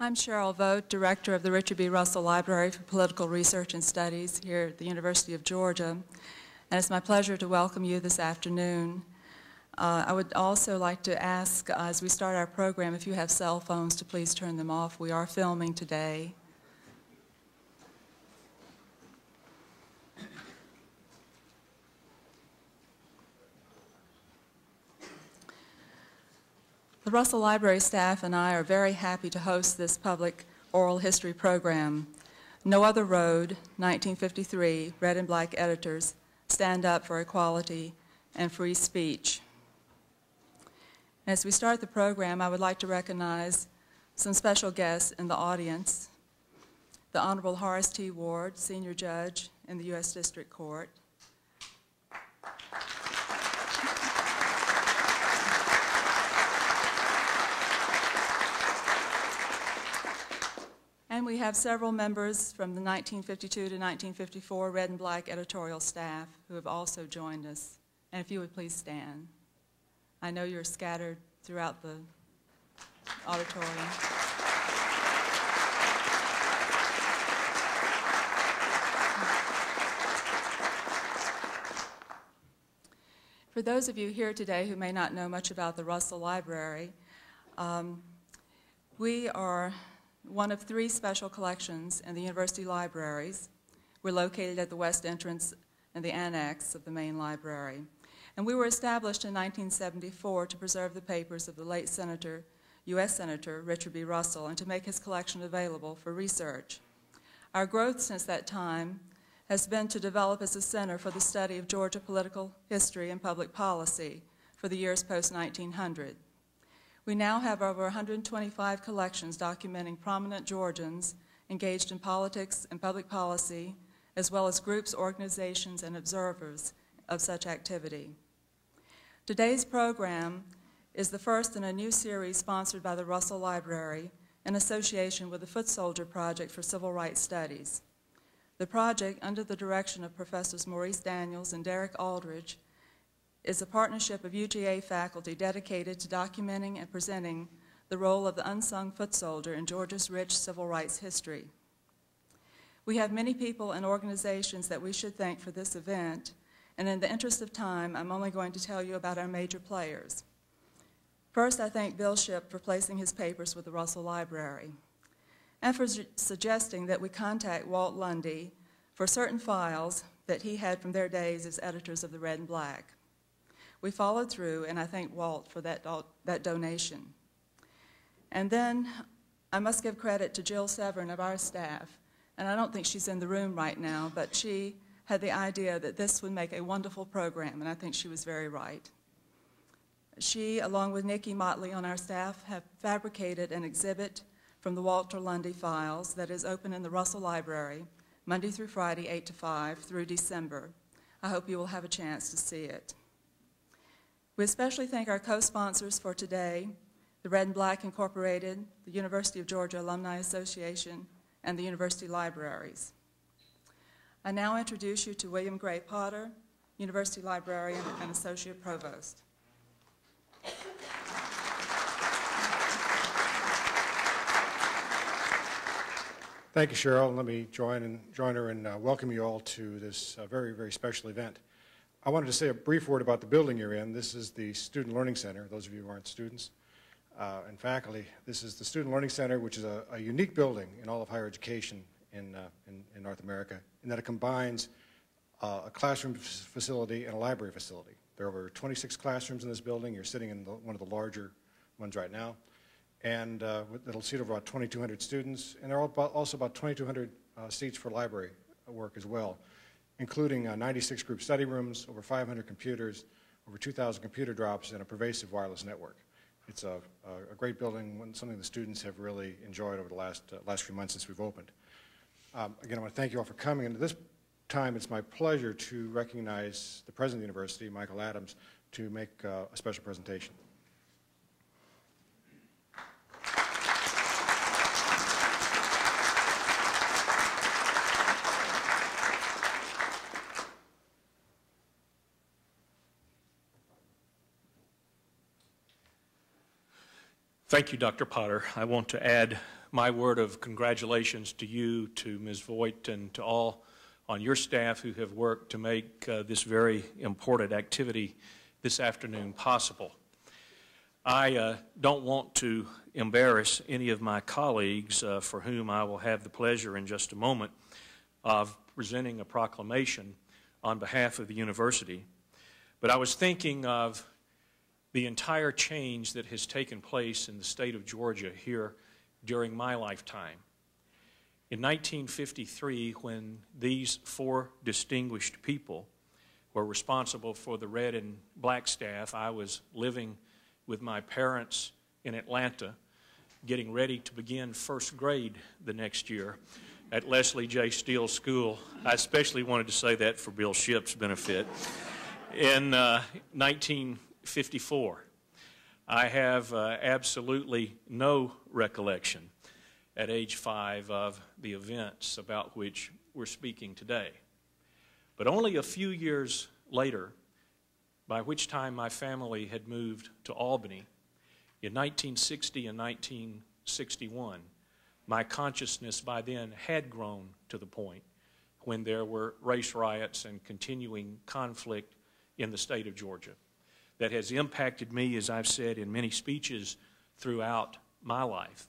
I'm Cheryl Vogt, Director of the Richard B. Russell Library for Political Research and Studies here at the University of Georgia, and it's my pleasure to welcome you this afternoon. I would also like to ask, as we start our program, if you have cell phones to please turn them off. We are filming today. The Russell Library staff and I are very happy to host this public oral history program. No Other Road, 1953, Red and Black editors stand up for equality and free speech. As we start the program, I would like to recognize some special guests in the audience. The Honorable Horace T. Ward, Senior Judge in the U.S. District Court. And we have several members from the 1952 to 1954 Red and Black editorial staff who have also joined us. And if you would please stand. I know you're scattered throughout the auditorium. For those of you here today who may not know much about the Russell Library, we are one of 3 special collections in the university libraries. We're located at the west entrance and the annex of the main library. And we were established in 1974 to preserve the papers of the late Senator, U.S. Senator Richard B. Russell, and to make his collection available for research. Our growth since that time has been to develop as a center for the study of Georgia political history and public policy for the years post-1900. We now have over 125 collections documenting prominent Georgians engaged in politics and public policy, as well as groups, organizations, and observers of such activity. Today's program is the first in a new series sponsored by the Russell Library in association with the Foot Soldier Project for Civil Rights Studies. The project, under the direction of Professors Maurice Daniels and Derek Aldridge, is a partnership of UGA faculty dedicated to documenting and presenting the role of the unsung foot soldier in Georgia's rich civil rights history. We have many people and organizations that we should thank for this event, and in the interest of time, I'm only going to tell you about our major players. First, I thank Bill Shipp for placing his papers with the Russell Library, and for suggesting that we contact Walt Lundy for certain files that he had from their days as editors of the Red and Black. We followed through, and I thank Walt for that donation. And then I must give credit to Jill Severn of our staff, and I don't think she's in the room right now, but she had the idea that this would make a wonderful program, and I think she was very right. She, along with Nikki Motley on our staff, have fabricated an exhibit from the Walter Lundy files that is open in the Russell Library Monday through Friday, 8 to 5 through December. I hope you will have a chance to see it. We especially thank our co-sponsors for today, the Red and Black Incorporated, the University of Georgia Alumni Association, and the University Libraries. I now introduce you to William Gray Potter, University Librarian and Associate Provost. Thank you, Cheryl. Let me join her in welcoming you all to this very, very special event. I wanted to say a brief word about the building you're in. This is the Student Learning Center, those of you who aren't students and faculty. This is the Student Learning Center, which is a unique building in all of higher education in North America, in that it combines a classroom facility and a library facility. There are over 26 classrooms in this building. You're sitting in one of the larger ones right now. And it'll seat over about 2,200 students. And there are also about 2,200 seats for library work as well, including 96 group study rooms, over 500 computers, over 2,000 computer drops, and a pervasive wireless network. It's a great building, something the students have really enjoyed over the last few months since we've opened. Again, I want to thank you all for coming. And at this time, it's my pleasure to recognize the President of the University, Michael Adams, to make a special presentation. Thank you, Dr. Potter. I want to add my word of congratulations to you, to Ms. Voigt, and to all on your staff who have worked to make this very important activity this afternoon possible. I don't want to embarrass any of my colleagues for whom I will have the pleasure in just a moment of presenting a proclamation on behalf of the university. But I was thinking of the entire change that has taken place in the state of Georgia here during my lifetime. In 1953, when these four distinguished people were responsible for the red and black staff, I was living with my parents in Atlanta, getting ready to begin first grade the next year at Leslie J. Steele School. I especially wanted to say that for Bill Shipp's benefit. In 1954, I have absolutely no recollection at age 5 of the events about which we're speaking today. But only a few years later, by which time my family had moved to Albany, in 1960 and 1961, my consciousness by then had grown to the point when there were race riots and continuing conflict in the state of Georgia that has impacted me, as I've said in many speeches throughout my life.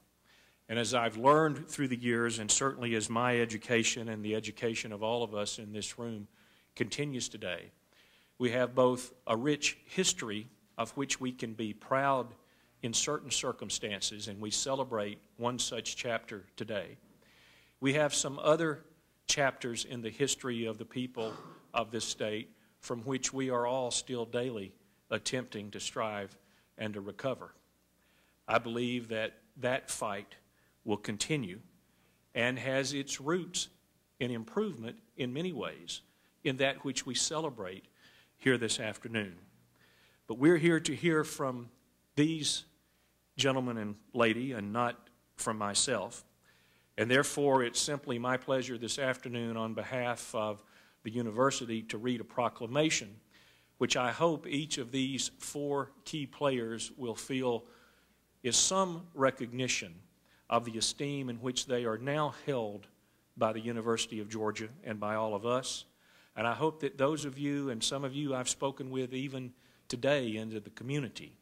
And as I've learned through the years, and certainly as my education and the education of all of us in this room continues today, we have both a rich history of which we can be proud in certain circumstances, and we celebrate one such chapter today. We have some other chapters in the history of the people of this state from which we are all still daily attempting to strive and to recover. I believe that that fight will continue and has its roots in improvement in many ways in that which we celebrate here this afternoon. But we're here to hear from these gentlemen and lady and not from myself. And therefore, it's simply my pleasure this afternoon on behalf of the university to read a proclamation which I hope each of these four key players will feel is some recognition of the esteem in which they are now held by the University of Georgia and by all of us. And I hope that those of you, and some of you I've spoken with even today into the community,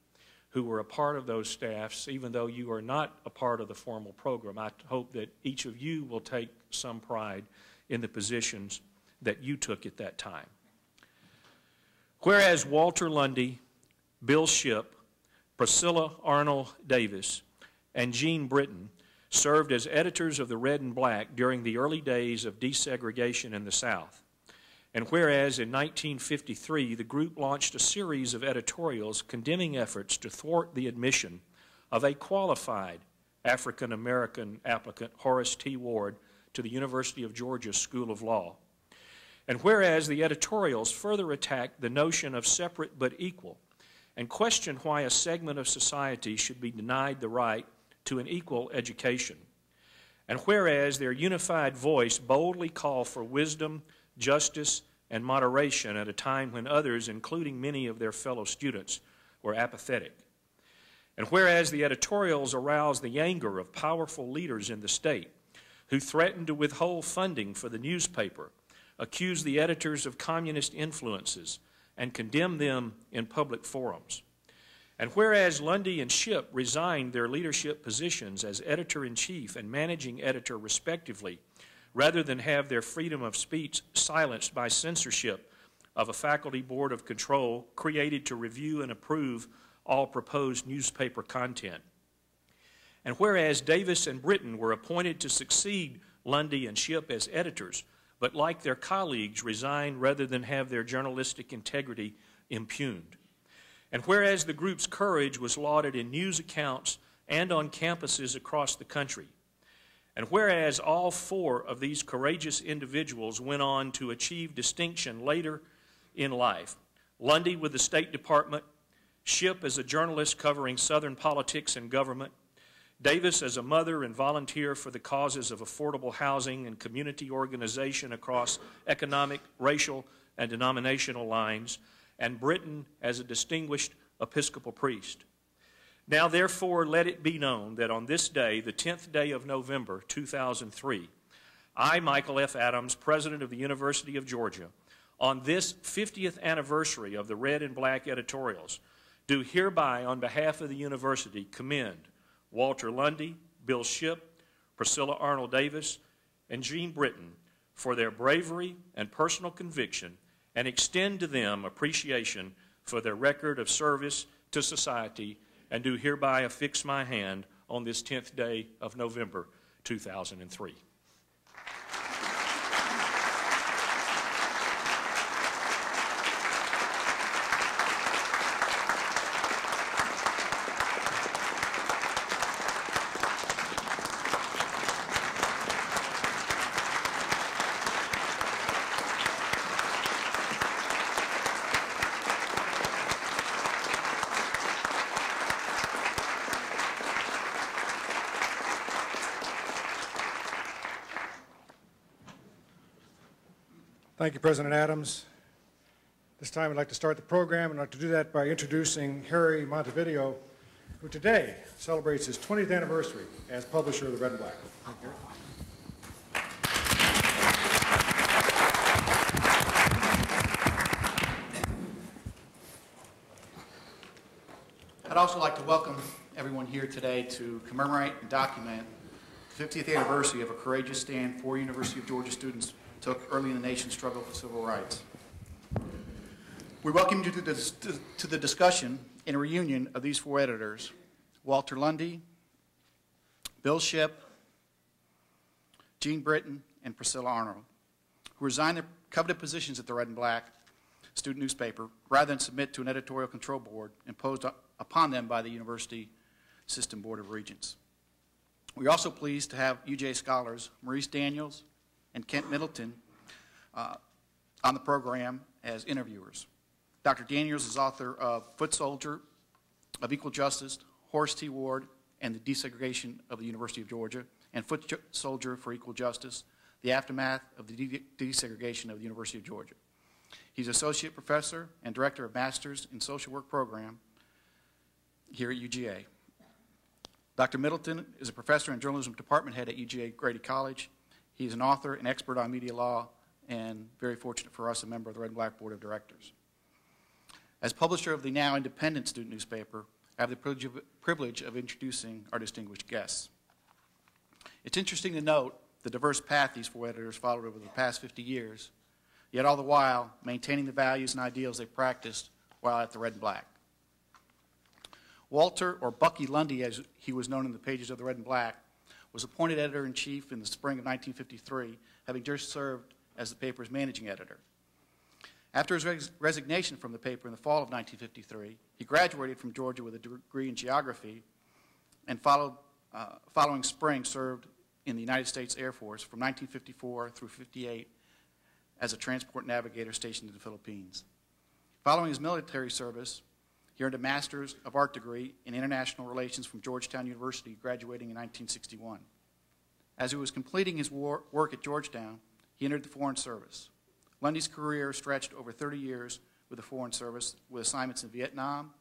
who were a part of those staffs, even though you are not a part of the formal program, I hope that each of you will take some pride in the positions that you took at that time. Whereas Walter Lundy, Bill Shipp, Priscilla Arnold Davis, and Jean Britton served as editors of the Red and Black during the early days of desegregation in the South. And whereas in 1953 the group launched a series of editorials condemning efforts to thwart the admission of a qualified African-American applicant, Horace T. Ward, to the University of Georgia School of Law. And whereas the editorials further attacked the notion of separate but equal and questioned why a segment of society should be denied the right to an equal education. And whereas their unified voice boldly called for wisdom, justice, and moderation at a time when others, including many of their fellow students, were apathetic. And whereas the editorials aroused the anger of powerful leaders in the state who threatened to withhold funding for the newspaper, accused the editors of communist influences, and condemned them in public forums. And whereas Lundy and Shipp resigned their leadership positions as editor-in-chief and managing editor respectively, rather than have their freedom of speech silenced by censorship of a faculty board of control created to review and approve all proposed newspaper content. And whereas Davis and Britton were appointed to succeed Lundy and Shipp as editors, but like their colleagues resigned rather than have their journalistic integrity impugned. And whereas the group's courage was lauded in news accounts and on campuses across the country, and whereas all four of these courageous individuals went on to achieve distinction later in life, Lundy with the State Department, Shipp as a journalist covering Southern politics and government, Davis as a mother and volunteer for the causes of affordable housing and community organization across economic, racial, and denominational lines, and Britton as a distinguished Episcopal priest. Now therefore let it be known that on this day, the 10th day of November, 2003, I, Michael F. Adams, President of the University of Georgia, on this 50th anniversary of the Red and Black editorials, do hereby, on behalf of the university, commend Walter Lundy, Bill Shipp, Priscilla Arnold Davis, and Jean Britton for their bravery and personal conviction, and extend to them appreciation for their record of service to society, and do hereby affix my hand on this 10th day of November, 2003. Thank you, President Adams. This time I'd like to start the program, and I'd like to do that by introducing Harry Montevideo, who today celebrates his 20th anniversary as publisher of the Red and Black. Thank you, Harry. I'd also like to welcome everyone here today to commemorate and document the 50th anniversary of a courageous stand 4 University of Georgia students took early in the nation's struggle for civil rights. We welcome you to the discussion and reunion of these 4 editors, Walter Lundy, Bill Shipp, Jean Britton, and Priscilla Arnold, who resigned their coveted positions at the Red and Black student newspaper rather than submit to an editorial control board imposed upon them by the University System Board of Regents. We are also pleased to have UGA scholars Maurice Daniels and Kent Middleton on the program as interviewers. Dr. Daniels is author of Foot Soldier, of Equal Justice, Horace T. Ward, and the Desegregation of the University of Georgia, and Foot Soldier for Equal Justice, the Aftermath of the Desegregation of the University of Georgia. He's Associate Professor and Director of Masters in Social Work Program here at UGA. Dr. Middleton is a Professor and Journalism Department Head at UGA Grady College. He's an author and expert on media law, and very fortunate for us, a member of the Red and Black Board of Directors. As publisher of the now independent student newspaper, I have the privilege of introducing our distinguished guests. It's interesting to note the diverse path these 4 editors followed over the past 50 years, yet all the while maintaining the values and ideals they practiced while at the Red and Black. Walter, or Bucky Lundy as he was known in the pages of the Red and Black, was appointed editor-in-chief in the spring of 1953, having just served as the paper's managing editor. After his resignation from the paper in the fall of 1953, he graduated from Georgia with a degree in geography, and following spring served in the United States Air Force from 1954 through 58 as a transport navigator stationed in the Philippines. Following his military service, he earned a Master's of Art degree in International Relations from Georgetown University, graduating in 1961. As he was completing his work at Georgetown, he entered the Foreign Service. Lundy's career stretched over 30 years with the Foreign Service, with assignments in Vietnam,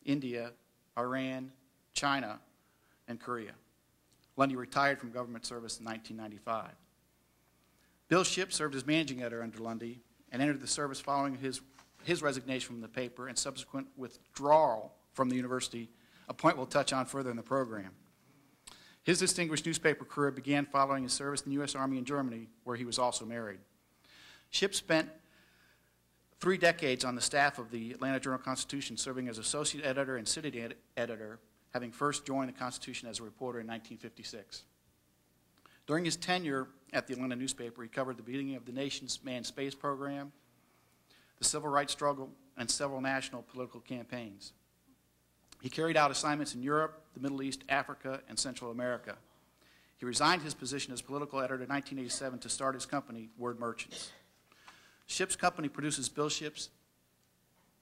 India, Iran, China, and Korea. Lundy retired from government service in 1995. Bill Shipp served as managing editor under Lundy and entered the service following his resignation from the paper and subsequent withdrawal from the university, a point we'll touch on further in the program. His distinguished newspaper career began following his service in the U.S. Army in Germany, where he was also married. Shipp spent 3 decades on the staff of the Atlanta Journal-Constitution, serving as associate editor and city editor, having first joined the Constitution as a reporter in 1956. During his tenure at the Atlanta newspaper, he covered the beginning of the nation's manned space program, the civil rights struggle, and several national political campaigns. He carried out assignments in Europe, the Middle East, Africa, and Central America. He resigned his position as political editor in 1987 to start his company, Word Merchants. Shipp's company produces Bill Shipp's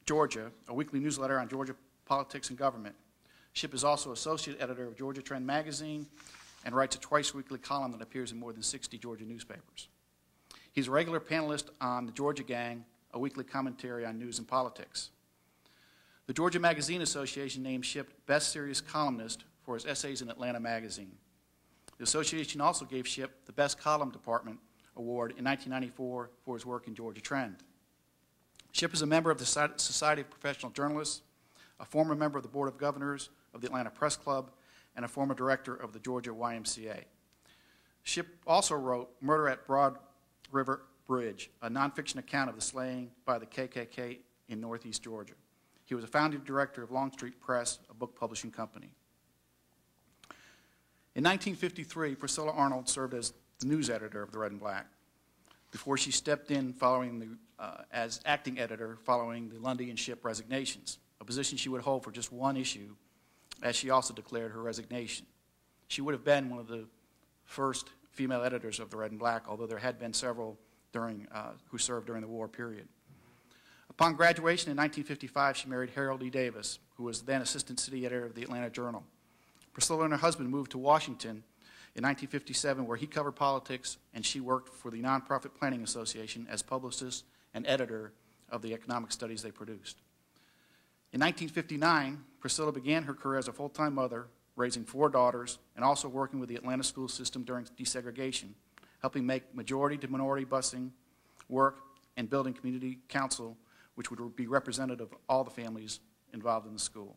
Georgia, a weekly newsletter on Georgia politics and government. Shipp is also associate editor of Georgia Trend magazine and writes a twice-weekly column that appears in more than 60 Georgia newspapers. He's a regular panelist on The Georgia Gang, a weekly commentary on news and politics. The Georgia Magazine Association named Shipp Best Serious Columnist for his essays in Atlanta Magazine. The association also gave Shipp the Best Column Department Award in 1994 for his work in Georgia Trend. Shipp is a member of the Society of Professional Journalists, a former member of the Board of Governors of the Atlanta Press Club, and a former director of the Georgia YMCA. Shipp also wrote Murder at Broad River Bridge, a nonfiction account of the slaying by the KKK in Northeast Georgia. He was a founding director of Longstreet Press, a book publishing company. In 1953, Priscilla Arnold served as the news editor of the Red and Black before she stepped in as acting editor following the Lundy and Shipp resignations, a position she would hold for just one issue, as she also declared her resignation. She would have been one of the first female editors of the Red and Black, although there had been several who served during the war period. Upon graduation in 1955, she married Harold E. Davis, who was then assistant city editor of the Atlanta Journal. Priscilla and her husband moved to Washington in 1957, where he covered politics, and she worked for the Nonprofit Planning Association as publicist and editor of the economic studies they produced. In 1959, Priscilla began her career as a full-time mother, raising 4 daughters, and also working with the Atlanta school system during desegregation, helping make majority-to-minority busing work and building community council, which would be representative of all the families involved in the school.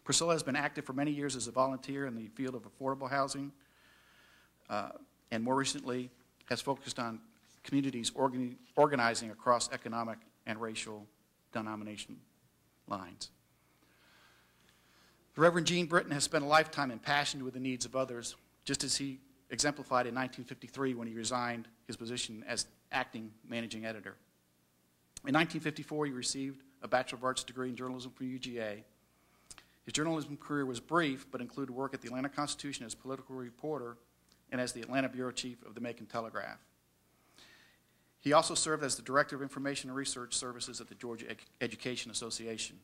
Priscilla has been active for many years as a volunteer in the field of affordable housing, and more recently has focused on communities organizing across economic and racial denomination lines. The Reverend Gene Britton has spent a lifetime impassioned with the needs of others, just as he exemplified in 1953 when he resigned his position as acting managing editor. In 1954, he received a Bachelor of Arts degree in journalism from UGA. His journalism career was brief, but included work at the Atlanta Constitution as political reporter and as the Atlanta bureau chief of the Macon Telegraph. He also served as the Director of Information and Research Services at the Georgia Education Association.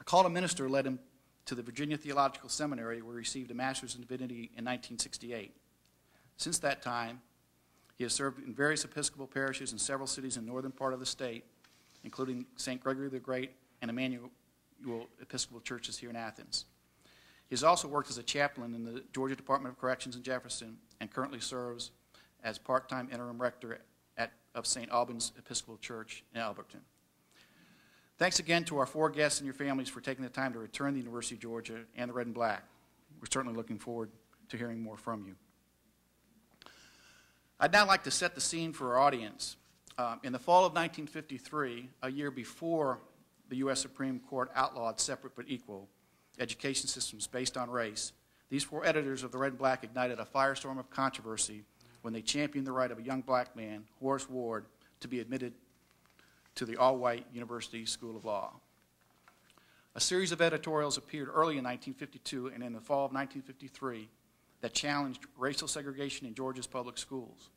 A call to minister led him to the Virginia Theological Seminary, where he received a Master's in Divinity in 1968. Since that time, he has served in various Episcopal parishes in several cities in the northern part of the state, including St. Gregory the Great and Emmanuel Episcopal churches here in Athens. He has also worked as a chaplain in the Georgia Department of Corrections in Jefferson and currently serves as part-time interim rector of St. Albans Episcopal Church in Alberton. Thanks again to our 4 guests and your families for taking the time to return to the University of Georgia and the Red and Black. We're certainly looking forward to hearing more from you. I'd now like to set the scene for our audience. In the fall of 1953, a year before the U.S. Supreme Court outlawed separate but equal education systems based on race, these 4 editors of the Red and Black ignited a firestorm of controversy when they championed the right of a young black man, Horace Ward, to be admitted to the all-white University School of Law. A series of editorials appeared early in 1952 and in the fall of 1953 that challenged racial segregation in Georgia's public schools.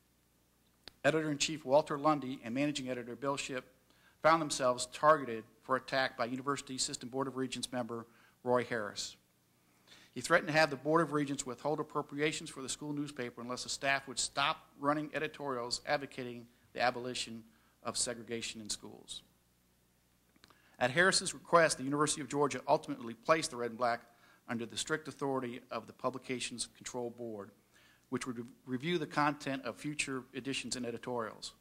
Editor-in-Chief Walter Lundy and managing editor Bill Shipp found themselves targeted for attack by University System Board of Regents member Roy Harris. He threatened to have the Board of Regents withhold appropriations for the school newspaper unless the staff would stop running editorials advocating the abolition of segregation in schools. At Harris's request, the University of Georgia ultimately placed the Red and Black under the strict authority of the Publications Control Board, which would review the content of future editions and editorials.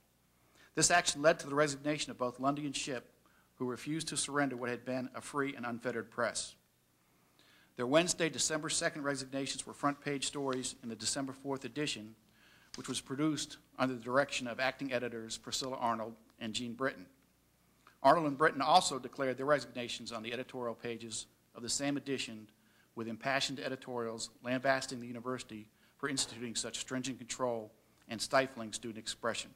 This action led to the resignation of both Lundy and Shipp, who refused to surrender what had been a free and unfettered press. Their Wednesday, December 2nd resignations were front-page stories in the December 4th edition, which was produced under the direction of acting editors Priscilla Arnold and Gene Britton. Arnold and Britton also declared their resignations on the editorial pages of the same edition, with impassioned editorials lambasting the university for instituting such stringent control and stifling student expression.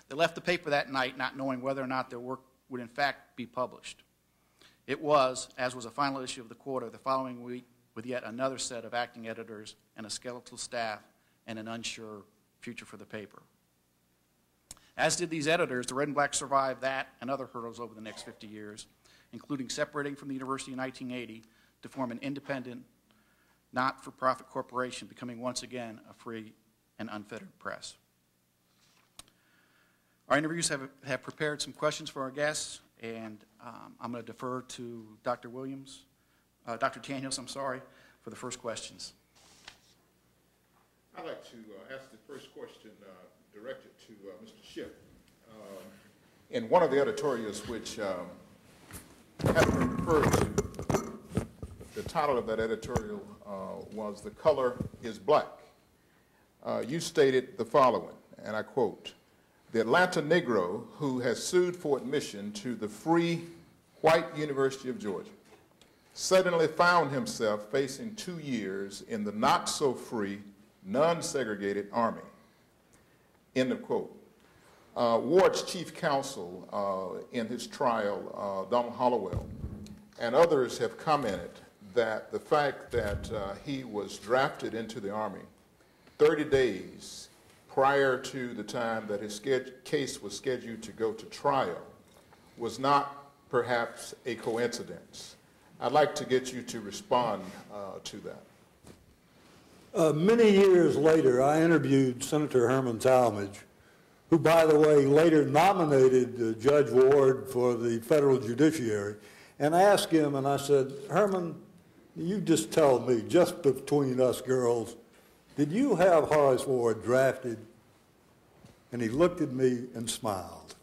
They left the paper that night not knowing whether or not their work would in fact be published. It was, as was a final issue of the Quarter, the following week with yet another set of acting editors and a skeletal staff and an unsure future for the paper. As did these editors, the Red and Black survived that and other hurdles over the next 50 years, including separating from the university in 1980 to form an independent, not-for-profit corporation, becoming once again a free and unfettered press. Our interviews have prepared some questions for our guests, And I'm going to defer to Dr. Williams, Dr. Daniels, I'm sorry, for the first questions. I'd like to ask the first question directed to Mr. Shipp. In one of the editorials which has been referred to, the title of that editorial was "The Color is Black." You stated the following, and I quote, "The Atlanta Negro who has sued for admission to the free white University of Georgia suddenly found himself facing 2 years in the not-so-free, non-segregated Army." End of quote. Ward's chief counsel in his trial, Donald Hollowell, and others have commented that the fact that he was drafted into the Army 30 days prior to the time that his case was scheduled to go to trial was not perhaps a coincidence. I'd like to get you to respond to that. Many years later, I interviewed Senator Herman Talmadge, who, by the way, later nominated Judge Ward for the federal judiciary, and I asked him, and I said, "Herman, you just tell me, just between us girls, did you have Horace Ward drafted?" And he looked at me and smiled.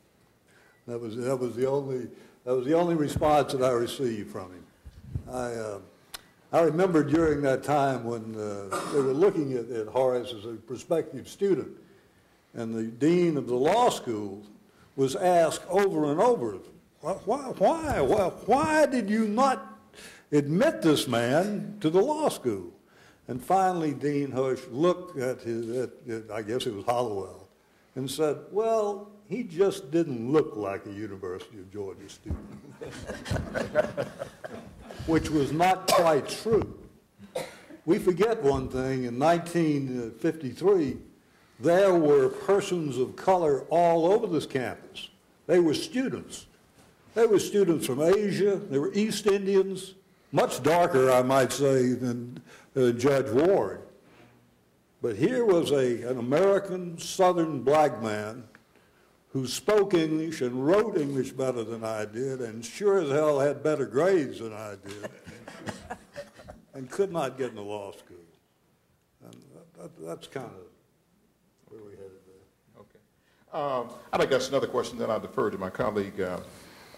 That was the only response that I received from him. I remember during that time when they were looking at Horace as a prospective student, and the dean of the law school was asked over and over, why did you not admit this man to the law school? And finally, Dean Hush looked at I guess it was Hollowell, and said, "Well, he just didn't look like a University of Georgia student," which was not quite true. We forget one thing. In 1953, there were persons of color all over this campus. They were students. They were students from Asia. They were East Indians, much darker, I might say, than Judge Ward. But here was an American Southern black man who spoke English and wrote English better than I did, and sure as hell had better grades than I did, and could not get into law school. And that's kind of where we headed there. Okay. I'd like to ask another question, then I'll defer to my colleague,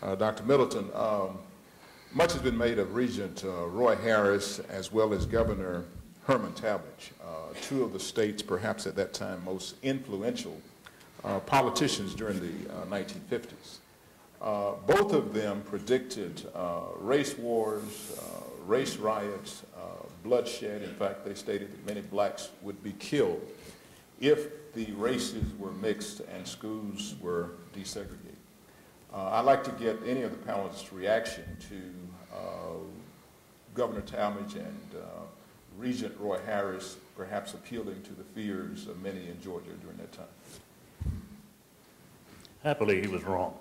Dr. Middleton. Much has been made of Regent Roy Harris as well as Governor Herman Talmadge, two of the state's perhaps at that time most influential politicians during the 1950s. Both of them predicted race wars, race riots, bloodshed. In fact, they stated that many blacks would be killed if the races were mixed and schools were desegregated. I'd like to get any of the panelists' reaction to Governor Talmadge and Regent Roy Harris perhaps appealing to the fears of many in Georgia during that time. Happily, he was wrong.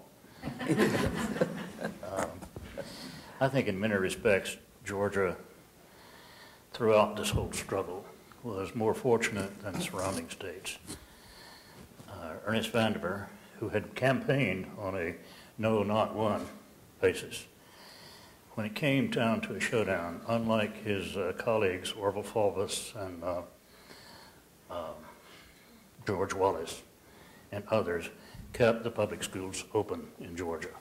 I think in many respects, Georgia, throughout this whole struggle, was more fortunate than surrounding states. Ernest Vandiver, who had campaigned on a no, not one basis, when it came down to a showdown, unlike his colleagues Orville Fulvis and George Wallace and others, kept the public schools open in Georgia.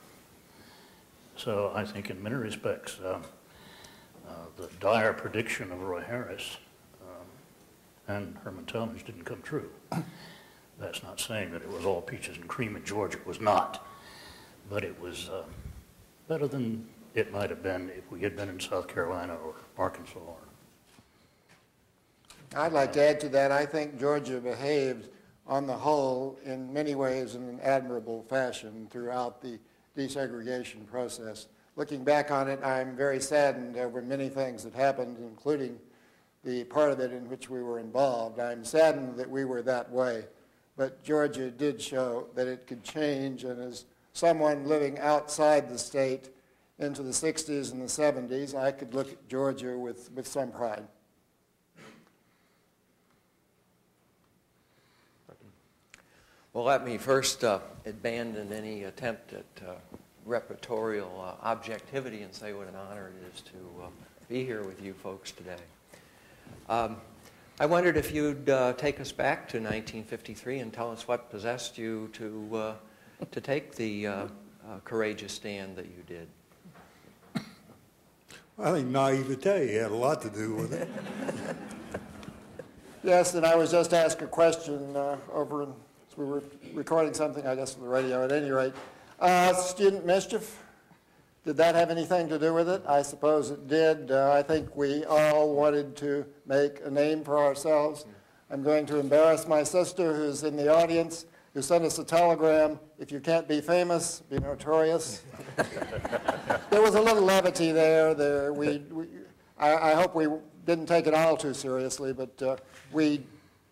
So I think in many respects, the dire prediction of Roy Harris and Herman Talmadge didn't come true. That's not saying that it was all peaches and cream in Georgia. It was not. But it was better than it might have been if we had been in South Carolina or Arkansas. I'd like to add to that. I think Georgia behaved on the whole in many ways in an admirable fashion throughout the desegregation process. Looking back on it, I'm very saddened over many things that happened, including the part of it in which we were involved. I'm saddened that we were that way, but Georgia did show that it could change, and as someone living outside the state into the 60s and the 70s, I could look at Georgia with some pride. Well, let me first abandon any attempt at repertorial objectivity and say what an honor it is to be here with you folks today. I wondered if you'd take us back to 1953 and tell us what possessed you to take the courageous stand that you did. I think naivete had a lot to do with it. Yes, and I was just asked a question over in, we were recording something, I guess, on the radio at any rate. Student mischief, did that have anything to do with it? I suppose it did. I think we all wanted to make a name for ourselves. I'm going to embarrass my sister, who's in the audience, who sent us a telegram, if you can't be famous, be notorious. There was a little levity there. I hope we didn't take it all too seriously, but we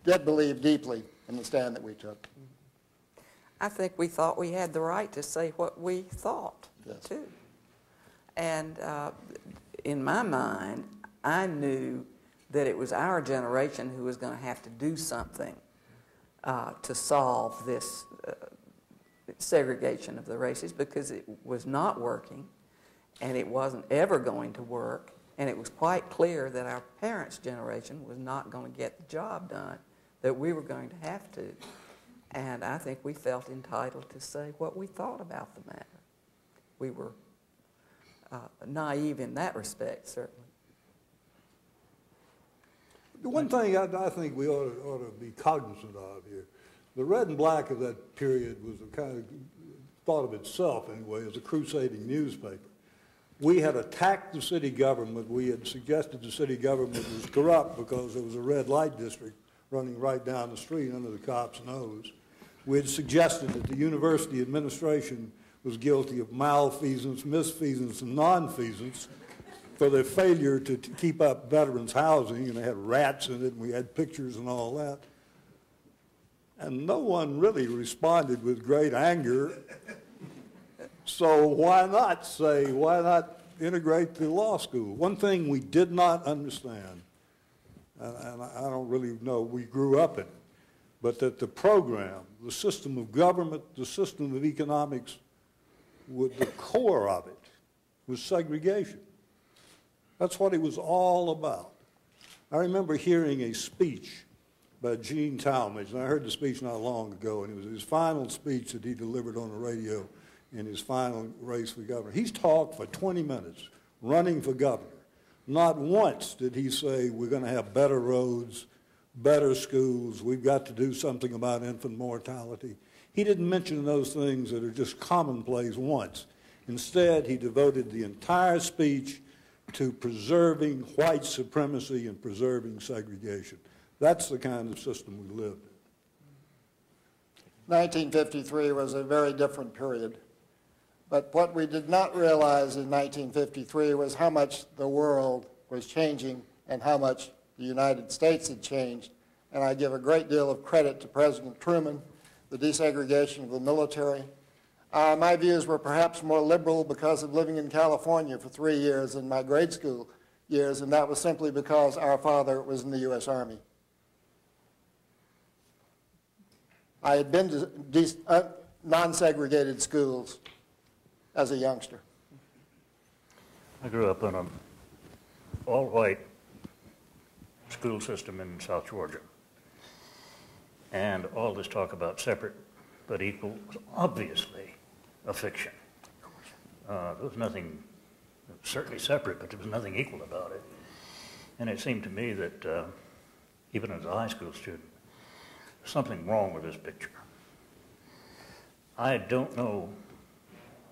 did believe deeply in the stand that we took. I think we thought we had the right to say what we thought, yes, too. And in my mind, I knew that it was our generation who was going to have to do something to solve this segregation of the races, because it was not working, and it wasn't ever going to work, and it was quite clear that our parents' generation was not going to get the job done, that we were going to have to. And I think we felt entitled to say what we thought about the matter. We were naive in that respect, certainly. The one thing I think we ought to be cognizant of here, the red and black of that period was a kind of thought of itself anyway as a crusading newspaper. We had attacked the city government. We had suggested the city government was corrupt because there was a red light district running right down the street under the cop's nose. We had suggested that the university administration was guilty of malfeasance, misfeasance, and nonfeasance for their failure to keep up veterans' housing, and they had rats in it, and we had pictures and all that. And no one really responded with great anger. So why not integrate the law school? One thing we did not understand, and I don't really know, we grew up in it, but that the program, the system of government, the system of economics, the core of it was segregation. That's what it was all about. I remember hearing a speech by Gene Talmadge, and I heard the speech not long ago, and it was his final speech that he delivered on the radio in his final race for governor. He's talked for 20 minutes running for governor. Not once did he say we're going to have better roads, better schools, we've got to do something about infant mortality. He didn't mention those things that are just commonplace once. Instead, he devoted the entire speech to preserving white supremacy and preserving segregation. That's the kind of system we lived in. 1953 was a very different period. But what we did not realize in 1953 was how much the world was changing and how much the United States had changed. And I give a great deal of credit to President Truman, the desegregation of the military. My views were perhaps more liberal because of living in California for 3 years in my grade school years, and that was simply because our father was in the U.S. Army. I had been to non-segregated schools as a youngster. I grew up in an all-white school system in South Georgia. And all this talk about separate but equal was obviously a fiction. There was nothing, certainly separate, but there was nothing equal about it. And it seemed to me that even as a high school student, there's something wrong with this picture. I don't know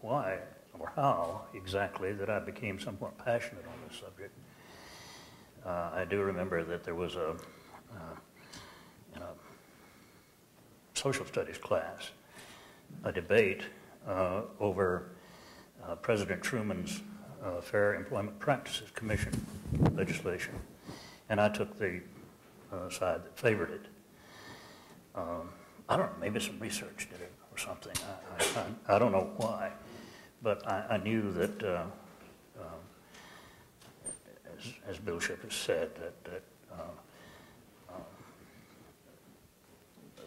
why or how exactly that I became somewhat passionate on this subject. I do remember that there was in a social studies class, a debate over President Truman's Fair Employment Practices Commission legislation, and I took the side that favored it. I don't know, maybe some research did it or something. I don't know why, but I knew that, as Bill Shipp has said, that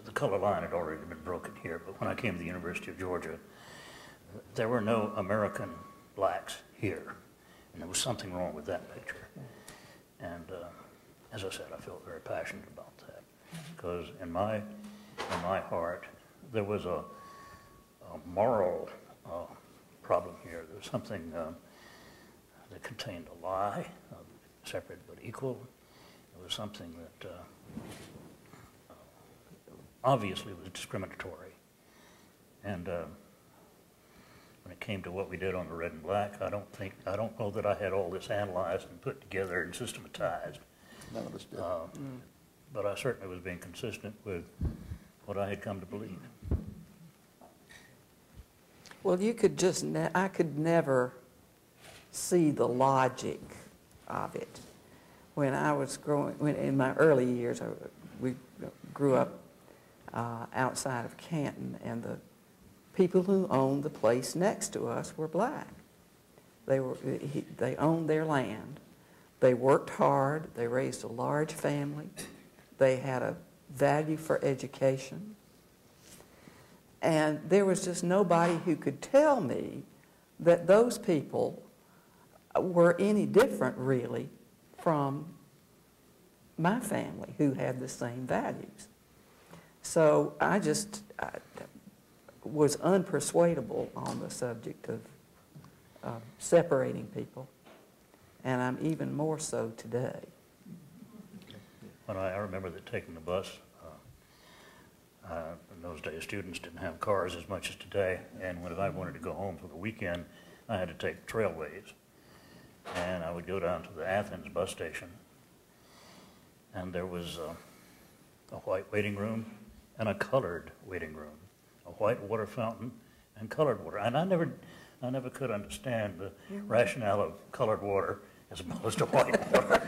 the color line had already been broken here, but when I came to the University of Georgia, there were no American blacks here, and there was something wrong with that picture. And as I said, I felt very passionate about that, because in my heart, there was a moral problem here. There was something that contained a lie, separate but equal. It was something that obviously was discriminatory. And when it came to what we did on the red and black, I don't know that I had all this analyzed and put together and systematized. None of us did. But I certainly was being consistent with what I had come to believe. Well, you could just, I could never see the logic of it. When I was in my early years, we grew up outside of Canton, and the people who owned the place next to us were black. They owned their land. They worked hard. They raised a large family. They had a value for education. And there was just nobody who could tell me that those people were any different, really, from my family, who had the same values. So I was unpersuadable on the subject of separating people, and I'm even more so today. When I remember that taking the bus, in those days students didn't have cars as much as today, and when I wanted to go home for the weekend, I had to take Trailways. And I would go down to the Athens bus station, and there was a white waiting room and a colored waiting room, a white water fountain and colored water. And I never could understand the rationale of colored water as opposed to white water.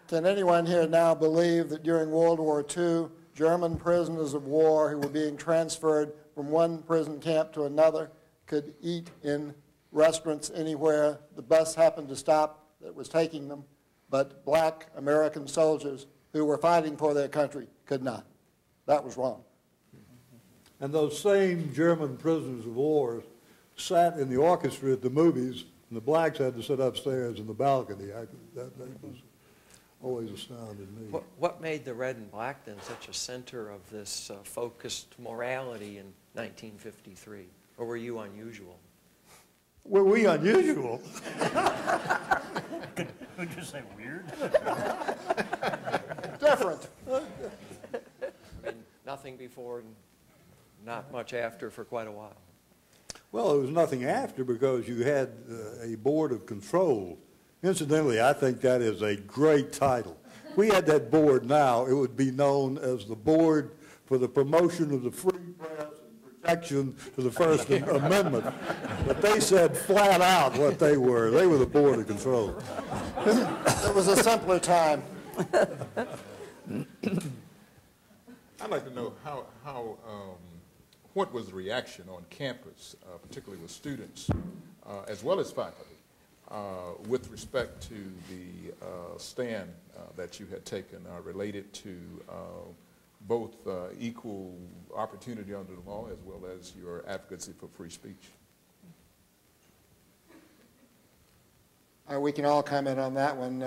Can anyone here now believe that during World War II, German prisoners of war who were being transferred from one prison camp to another could eat in restaurants anywhere the bus happened to stop that was taking them, but black American soldiers who were fighting for their country could not? That was wrong. And those same German prisoners of war sat in the orchestra at the movies, and the blacks had to sit upstairs in the balcony. That was always astounded me. What made the red and black then such a center of this focused morality in 1953? Or were you unusual? Were we unusual? Could you say weird? Different. I mean, nothing before and not much after for quite a while. Well, there was nothing after because you had a board of control. Incidentally, I think that is a great title. If we had that board now, it would be known as the Board for the Promotion of the Free Press and Protection to the First Amendment. But they said flat out what they were. They were the Board of Control. It was a simpler time. I'd like to know what was the reaction on campus, particularly with students, as well as faculty, with respect to the stand that you had taken related to both equal opportunity under the law as well as your advocacy for free speech? We can all comment on that one.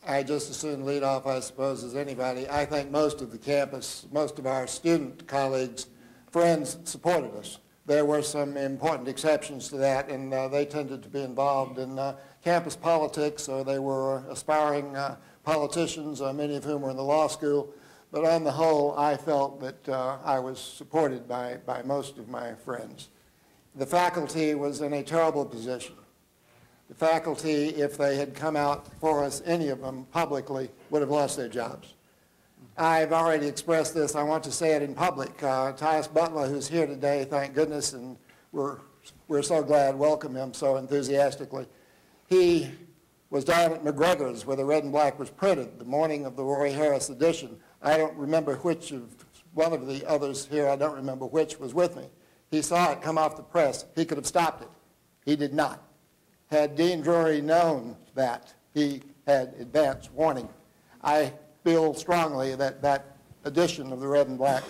I just as soon lead off, I suppose, as anybody. I think most of the campus, most of our student colleagues, friends supported us. There were some important exceptions to that, and they tended to be involved in campus politics, or they were aspiring politicians, many of whom were in the law school. But on the whole, I felt that I was supported by most of my friends. The faculty was in a terrible position. The faculty, if they had come out for us, any of them, publicly, would have lost their jobs. I've already expressed this. I want to say it in public. Tyus Butler, who's here today, thank goodness, and we're so glad, welcome him so enthusiastically. He was down at McGregor's where the red and black was printed the morning of the Roy Harris edition. I don't remember which of one of the others here, I don't remember which, was with me. He saw it come off the press. He could have stopped it. He did not. Had Dean Drury known that, he had advance warning. I feel strongly that that edition of the red and black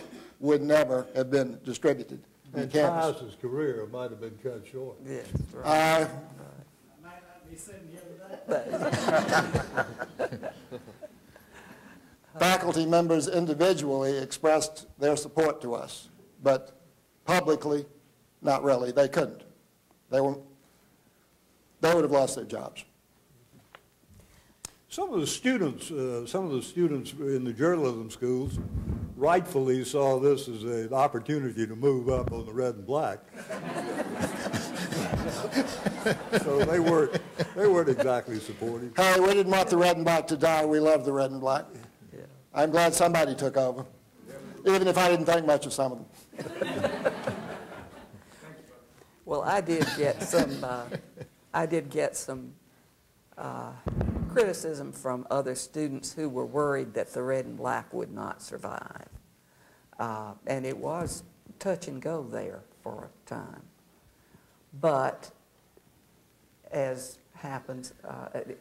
would never have been distributed on And campus. Tyus's career might have been cut short. Yes, right. Might not be sitting here today. Faculty members individually expressed their support to us, but publicly, not really. They couldn't. They would have lost their jobs. Some of the students in the journalism schools rightfully saw this as an opportunity to move up on the red and black. So they weren't exactly supportive. Harry, we didn't want the red and black to die. We loved the red and black. Yeah. I'm glad somebody took over, even if I didn't think much of some of them. Well, I did get some criticism from other students who were worried that the red and black would not survive. And it was touch and go there for a time. But as happens,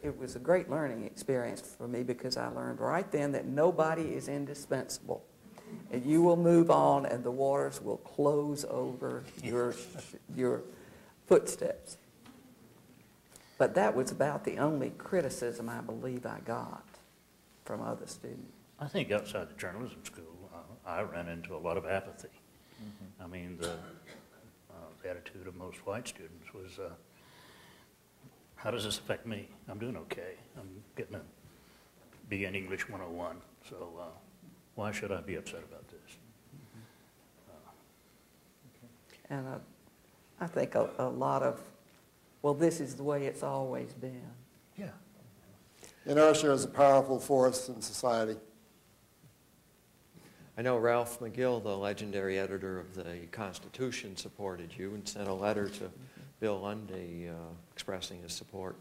it was a great learning experience for me because I learned right then that nobody is indispensable. And you will move on and the waters will close over your footsteps. But that was about the only criticism I believe I got from other students. I think outside the journalism school, I ran into a lot of apathy. I mean, the attitude of most white students was, how does this affect me? I'm doing okay. I'm getting a B in English 101, so why should I be upset about this? And I think a lot of, well, this is the way it's always been. Yeah. Inertia is a powerful force in society. I know Ralph McGill, the legendary editor of the Constitution, supported you and sent a letter to Bill Lundy expressing his support.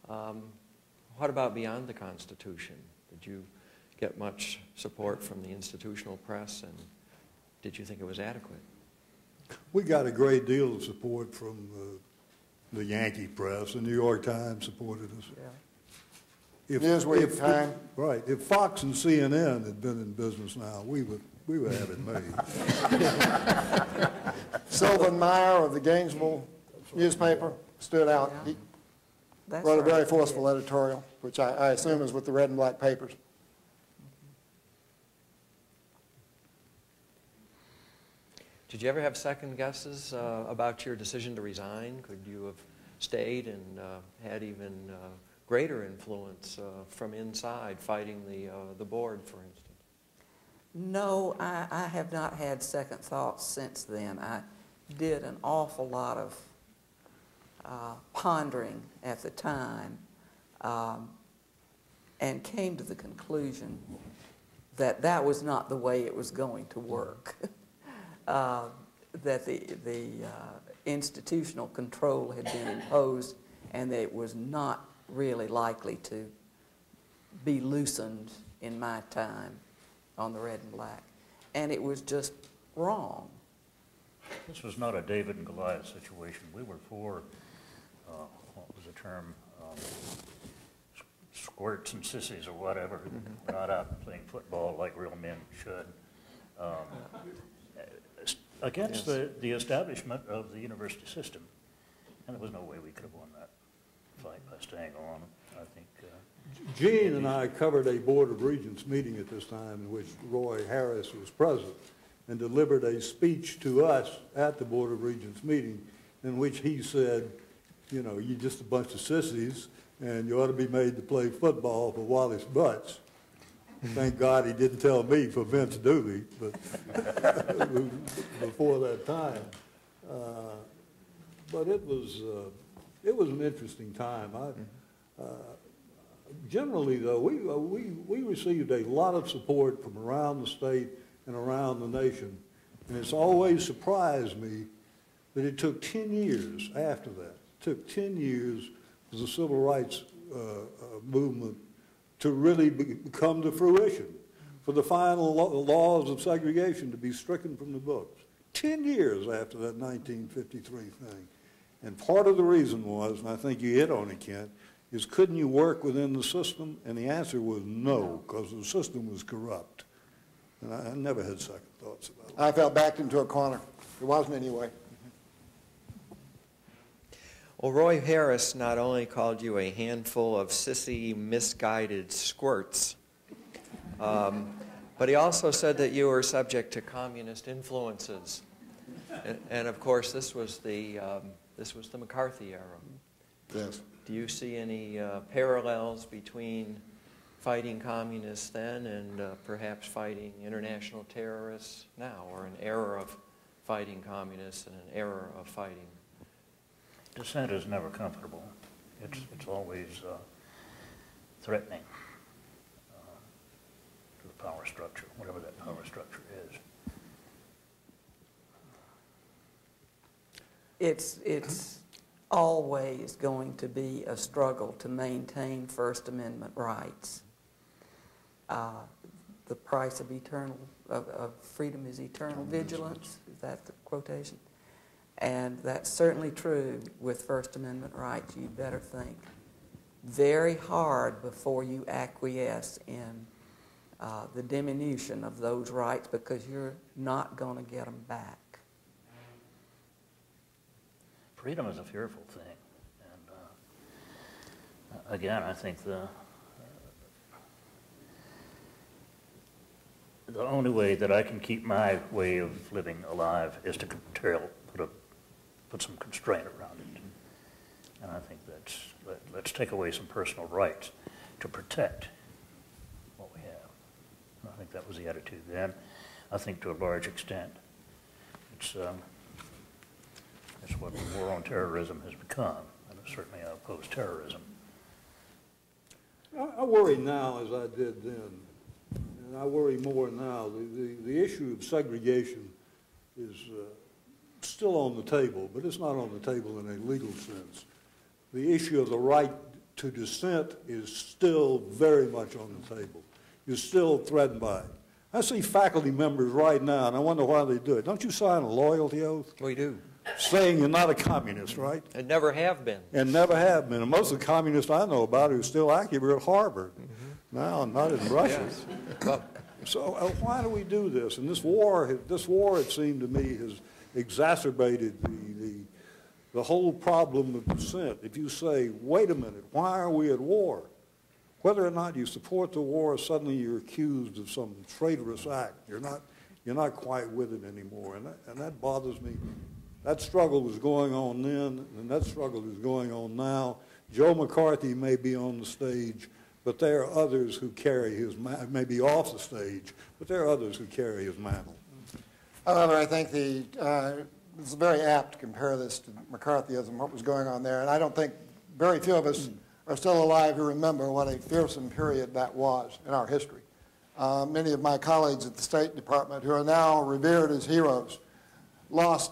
What about beyond the Constitution? Did you get much support from the institutional press, and did you think it was adequate? We got a great deal of support from the Yankee press. The New York Times supported us. Yeah. Newsweek, Time. Right. If Fox and CNN had been in business now, we would have it made. Sylvan Meyer of the Gainesville newspaper stood out. He wrote a very forceful editorial, which I assume is with the red and black papers. Did you ever have second guesses about your decision to resign? Could you have stayed and had even greater influence from inside, fighting the board, for instance? No, I have not had second thoughts since then. I did an awful lot of pondering at the time and came to the conclusion that that was not the way it was going to work. That the institutional control had been imposed and that it was not really likely to be loosened in my time on the red and black. And it was just wrong. This was not a David and Goliath situation. We were for, what was the term, squirts and sissies or whatever, not out playing football like real men should. Against the establishment of the university system. And there was no way we could have won that fight by staying on. I think Gene and I covered a Board of Regents meeting at this time in which Roy Harris was present and delivered a speech to us at the Board of Regents meeting in which he said, you know, you're just a bunch of sissies and you ought to be made to play football for Wallace Butts. Thank God he didn't tell me for Vince Dooley, but before that time. But it was an interesting time. Generally, though, we received a lot of support from around the state and around the nation, and it's always surprised me that it took 10 years after that. It took 10 years for the civil rights movement to really come to fruition, for the final laws of segregation to be stricken from the books. 10 years after that 1953 thing. And part of the reason was, and I think you hit on it, Kent, is couldn't you work within the system? And the answer was no, because the system was corrupt. And I never had second thoughts about it. I felt backed into a corner. It wasn't anyway. Well, Roy Harris not only called you a handful of sissy, misguided squirts, but he also said that you were subject to communist influences. And of course, this was the McCarthy era. Yes. Do you see any parallels between fighting communists then and perhaps fighting international terrorists now, or an era of fighting communists and an era of fighting? Dissent is never comfortable. It's always threatening to the power structure, whatever that power structure is. It's always going to be a struggle to maintain First Amendment rights. The price of freedom is eternal vigilance. Is that the quotation? And that's certainly true with First Amendment rights. You better think very hard before you acquiesce in the diminution of those rights, because you're not going to get them back. Freedom is a fearful thing. And again, I think the only way that I can keep my way of living alive is to put some constraint around it. And I think let's take away some personal rights to protect what we have. And I think that was the attitude then. I think to a large extent, it's what the war on terrorism has become, and certainly I oppose terrorism. I worry now as I did then, and I worry more now. The issue of segregation is still on the table, but it's not on the table in a legal sense. The issue of the right to dissent is still very much on the table. You're still threatened by it. I see faculty members right now, and I wonder why they do it. Don't you sign a loyalty oath? We do. Saying you're not a communist, right? And never have been. And never have been. And most of the communists I know about who are still active are at Harvard. Now, not in Russia. Yes. So why do we do this? And this war, it seemed to me, has exacerbated the whole problem of dissent. If you say, wait a minute, why are we at war? Whether or not you support the war, suddenly you're accused of some traitorous act. You're not quite with it anymore, and that bothers me. That struggle was going on then, and that struggle is going on now. Joe McCarthy may be on the stage, but there are others who carry his, maybe off the stage, but there are others who carry his mantle. However, I think it's very apt to compare this to McCarthyism, what was going on there, and I don't think very few of us are still alive who remember what a fearsome period that was in our history. Many of my colleagues at the State Department, who are now revered as heroes,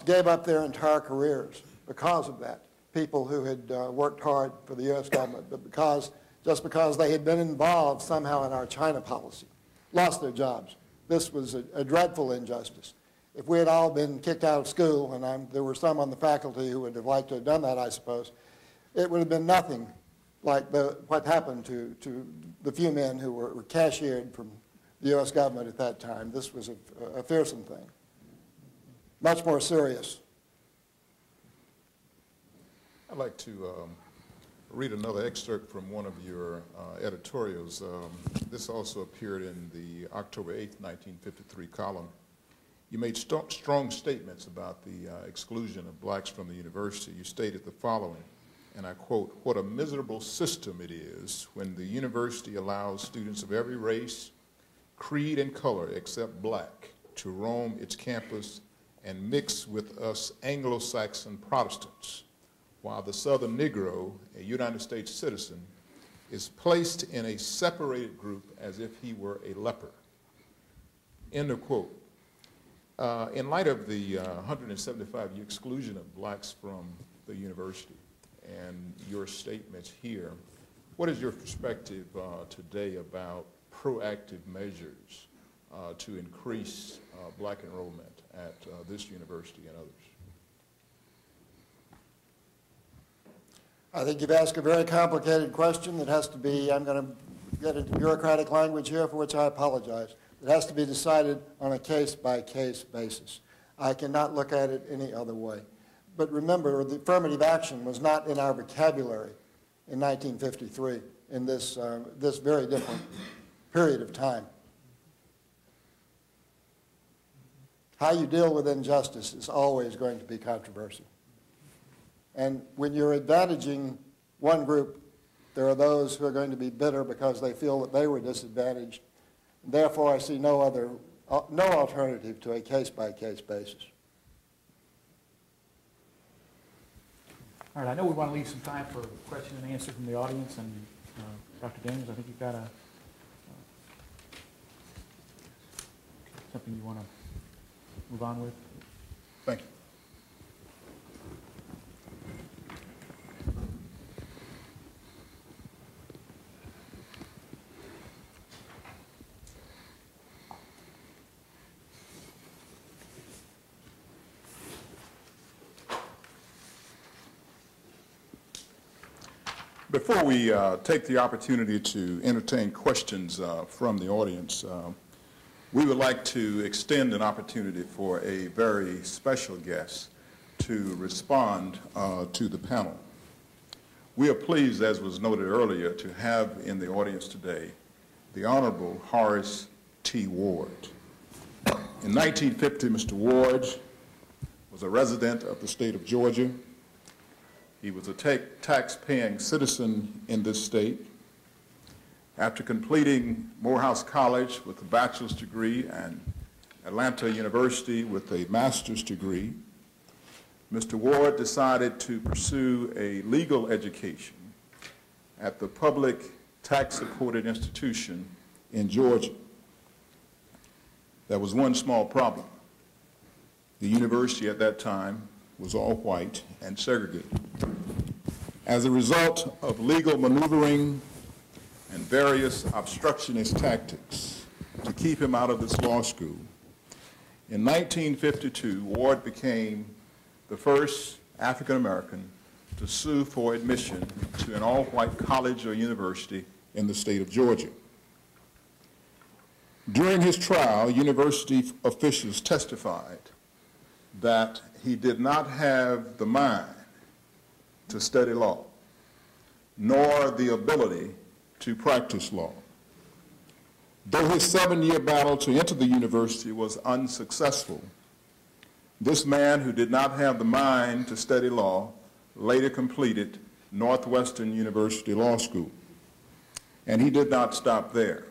gave up their entire careers because of that. People who had worked hard for the U.S. government, but just because they had been involved somehow in our China policy, lost their jobs. This was a dreadful injustice. If we had all been kicked out of school, and there were some on the faculty who would have liked to have done that, I suppose, it would have been nothing like what happened to the few men who were cashiered from the U.S. government at that time. This was a fearsome thing. Much more serious. I'd like to read another excerpt from one of your editorials. This also appeared in the October 8th, 1953 column. You made strong statements about the exclusion of blacks from the university. You stated the following, and I quote, "What a miserable system it is when the university allows students of every race, creed, and color except black to roam its campus and mix with us Anglo-Saxon Protestants, while the Southern Negro, a United States citizen, is placed in a separated group as if he were a leper." End of quote. In light of the 175-year exclusion of blacks from the university and your statements here, what is your perspective today about proactive measures to increase black enrollment at this university and others? I think you've asked a very complicated question that has to be, I'm going to get into bureaucratic language here for which I apologize. It has to be decided on a case-by-case basis. I cannot look at it any other way. But remember, the affirmative action was not in our vocabulary in 1953 in this very different period of time. How you deal with injustice is always going to be controversial. And when you're advantaging one group, there are those who are going to be bitter because they feel that they were disadvantaged. Therefore, I see no alternative to a case-by-case basis. All right, I know we want to leave some time for question and answer from the audience, and Dr. Daniels, I think you've got something you want to move on with. Thank you. Before we take the opportunity to entertain questions from the audience, we would like to extend an opportunity for a very special guest to respond to the panel. We are pleased, as was noted earlier, to have in the audience today the Honorable Horace T. Ward. In 1950, Mr. Ward was a resident of the state of Georgia. He was a tax-paying citizen in this state. After completing Morehouse College with a bachelor's degree and Atlanta University with a master's degree, Mr. Ward decided to pursue a legal education at the public tax-supported institution in Georgia. There was one small problem. The university at that time was all white and segregated. As a result of legal maneuvering and various obstructionist tactics to keep him out of this law school, in 1952, Ward became the first African American to sue for admission to an all-white college or university in the state of Georgia. During his trial, university officials testified that he did not have the mind to study law, nor the ability to practice law. Though his 7-year battle to enter the university was unsuccessful, this man who did not have the mind to study law later completed Northwestern University Law School. And he did not stop there.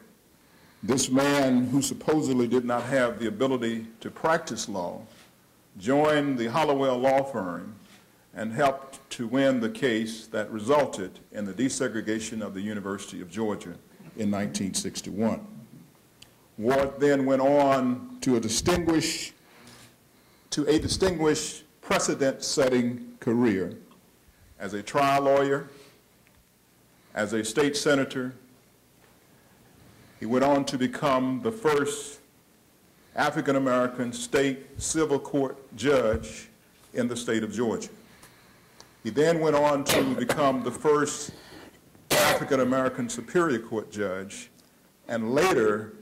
This man who supposedly did not have the ability to practice law joined the Hollowell law firm and helped to win the case that resulted in the desegregation of the University of Georgia in 1961. Ward then went on to a distinguished precedent-setting career as a trial lawyer, as a state senator. He went on to become the first African-American state civil court judge in the state of Georgia. He then went on to become the first African-American Superior Court judge, and later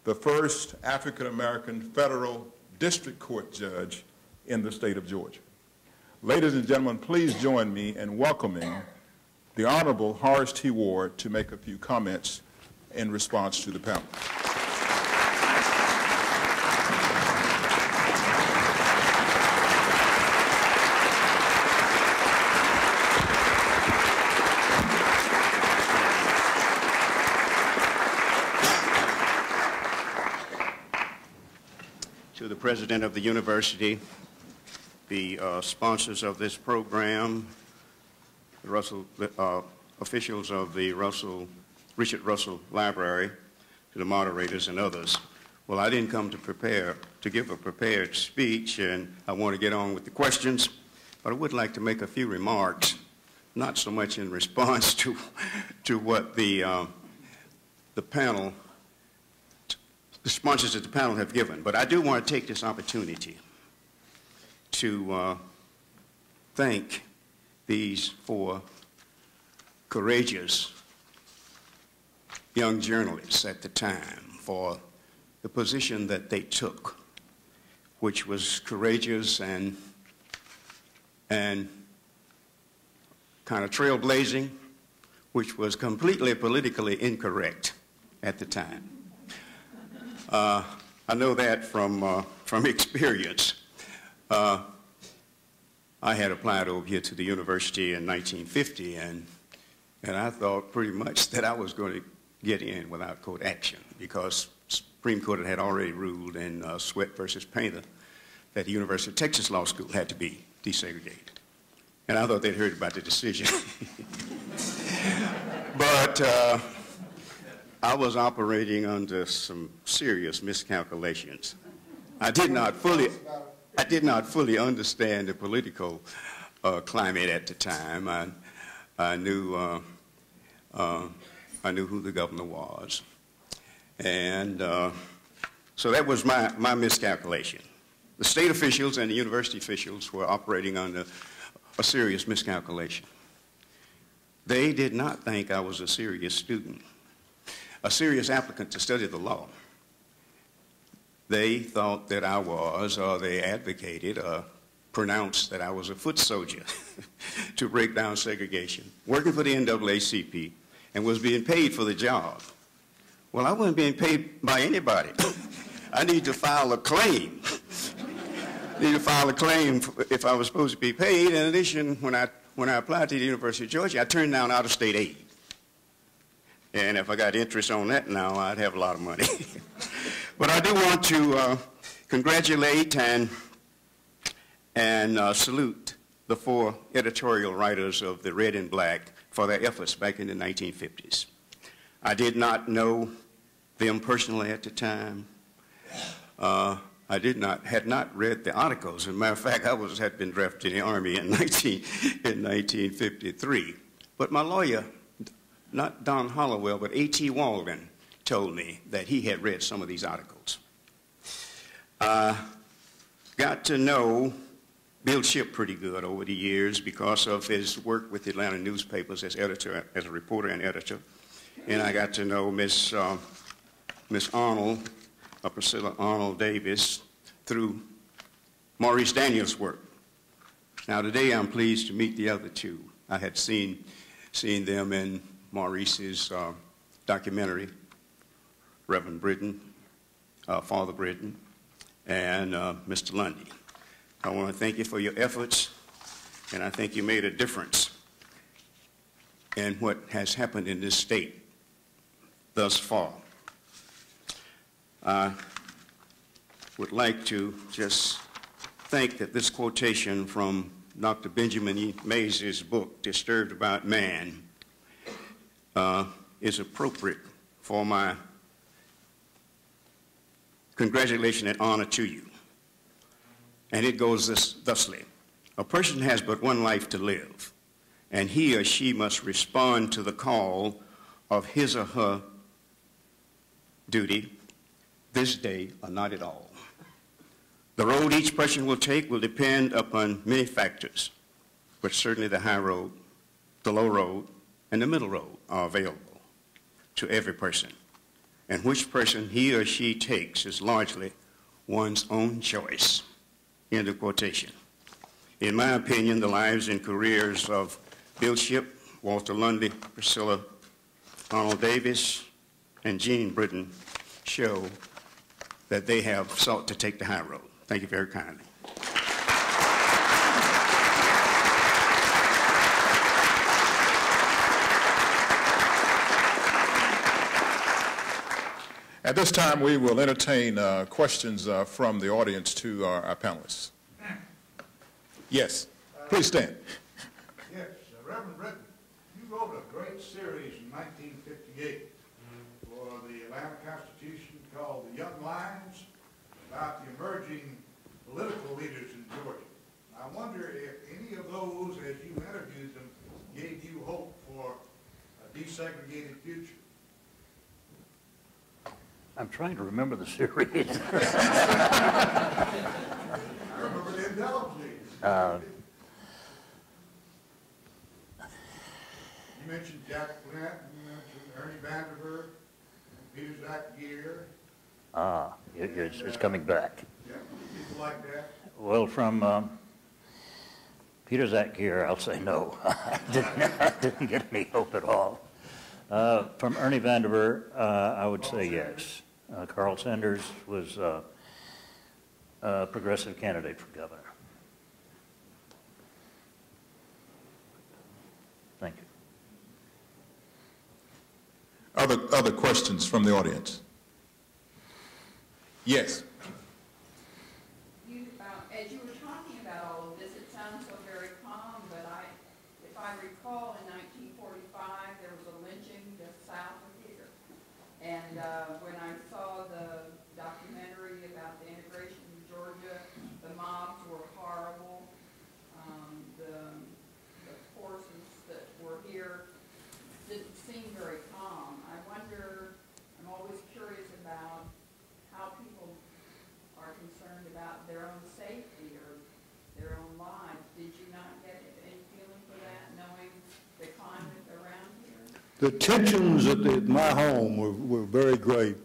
the first African-American federal district court judge in the state of Georgia. Ladies and gentlemen, please join me in welcoming the Honorable Horace T. Ward to make a few comments in response to the panel. To the President of the University, the sponsors of this program, the officials of the Richard Russell Library, to the moderators and others. Well, I didn't come to give a prepared speech, and I want to get on with the questions, but I would like to make a few remarks, not so much in response to what the panel, the sponsors of the panel have given, but I do want to take this opportunity to thank these 4 courageous young journalists at the time for the position that they took, which was courageous and kind of trailblazing, which was completely politically incorrect at the time. I know that from experience. I had applied over here to the university in 1950, and I thought pretty much that I was going to get in without court action, because Supreme Court had already ruled in Sweat versus Painter that the University of Texas Law School had to be desegregated. And I thought they'd heard about the decision. But I was operating under some serious miscalculations. I did not fully understand the political climate at the time. I knew who the governor was, and so that was my miscalculation. The state officials and the university officials were operating under a serious miscalculation. They did not think I was a serious student, a serious applicant to study the law. They thought that I was, or they advocated, pronounced that I was a foot soldier to break down segregation, working for the NAACP, and was being paid for the job. Well, I wasn't being paid by anybody. I need to file a claim. If I was supposed to be paid. In addition, when I applied to the University of Georgia, I turned down out-of-state aid. And if I got interest on that now, I'd have a lot of money. But I do want to congratulate and salute the 4 editorial writers of the Red and Black for their efforts back in the 1950s. I did not know them personally at the time. I had not read the articles. As a matter of fact, I had been drafted in the Army in 1953. But my lawyer, not Don Hollowell, but A.T. Walden, told me that he had read some of these articles. Got to know Bill Shipp pretty good over the years because of his work with the Atlanta newspapers as editor, as a reporter and editor. And I got to know Miss Arnold, Priscilla Arnold Davis, through Maurice Daniels' work. Now today I'm pleased to meet the other 2. I had seen them in Maurice's documentary, Reverend Britton, Father Britton, and Mr. Lundy. I want to thank you for your efforts, and I think you made a difference in what has happened in this state thus far. I would like to just think that this quotation from Dr. Benjamin E. Mays' book, Disturbed About Man, is appropriate for my congratulations and honor to you. And it goes thusly: a person has but one life to live, and he or she must respond to the call of his or her duty this day or not at all. The road each person will take will depend upon many factors, but certainly the high road, the low road, and the middle road are available to every person. And which person he or she takes is largely one's own choice. End of quotation. In my opinion, the lives and careers of Bill Shipp, Walter Lundy, Priscilla Arnold Davis, and Jean Britton show that they have sought to take the high road. Thank you very kindly. At this time, we will entertain questions from the audience to our panelists. Yes, please stand. Yes, Reverend Britton, you wrote a great series in 1958 for the Atlanta Constitution called The Young Lions, about the emerging political leaders in Georgia. I wonder if any of those, as you interviewed them, gave you hope for a desegregated future. I'm trying to remember the series. I remember the indelibly. You mentioned Jack Flint, you mentioned Ernie Vanderbilt, Peter Zach Gear. it's coming back. Yeah, people like that. Well, from Peter Zach here, I'll say no. I didn't get any hope at all. From Ernie Vandiver, I would say yes. Carl Sanders was a progressive candidate for governor. Thank you. Other questions from the audience? Yes. As you were talking about all of this, it sounds so very calm, but if I recall, in 1945, there was a lynching just south of here. And when I saw the documentary about the integration of Georgia, the mobs were horrible. The forces that were here didn't seem very calm. I wonder, I'm always curious about how people are concerned about their own safety or their own lives. Did you not get any feeling for that, knowing the climate around here? The tensions at my home were very great.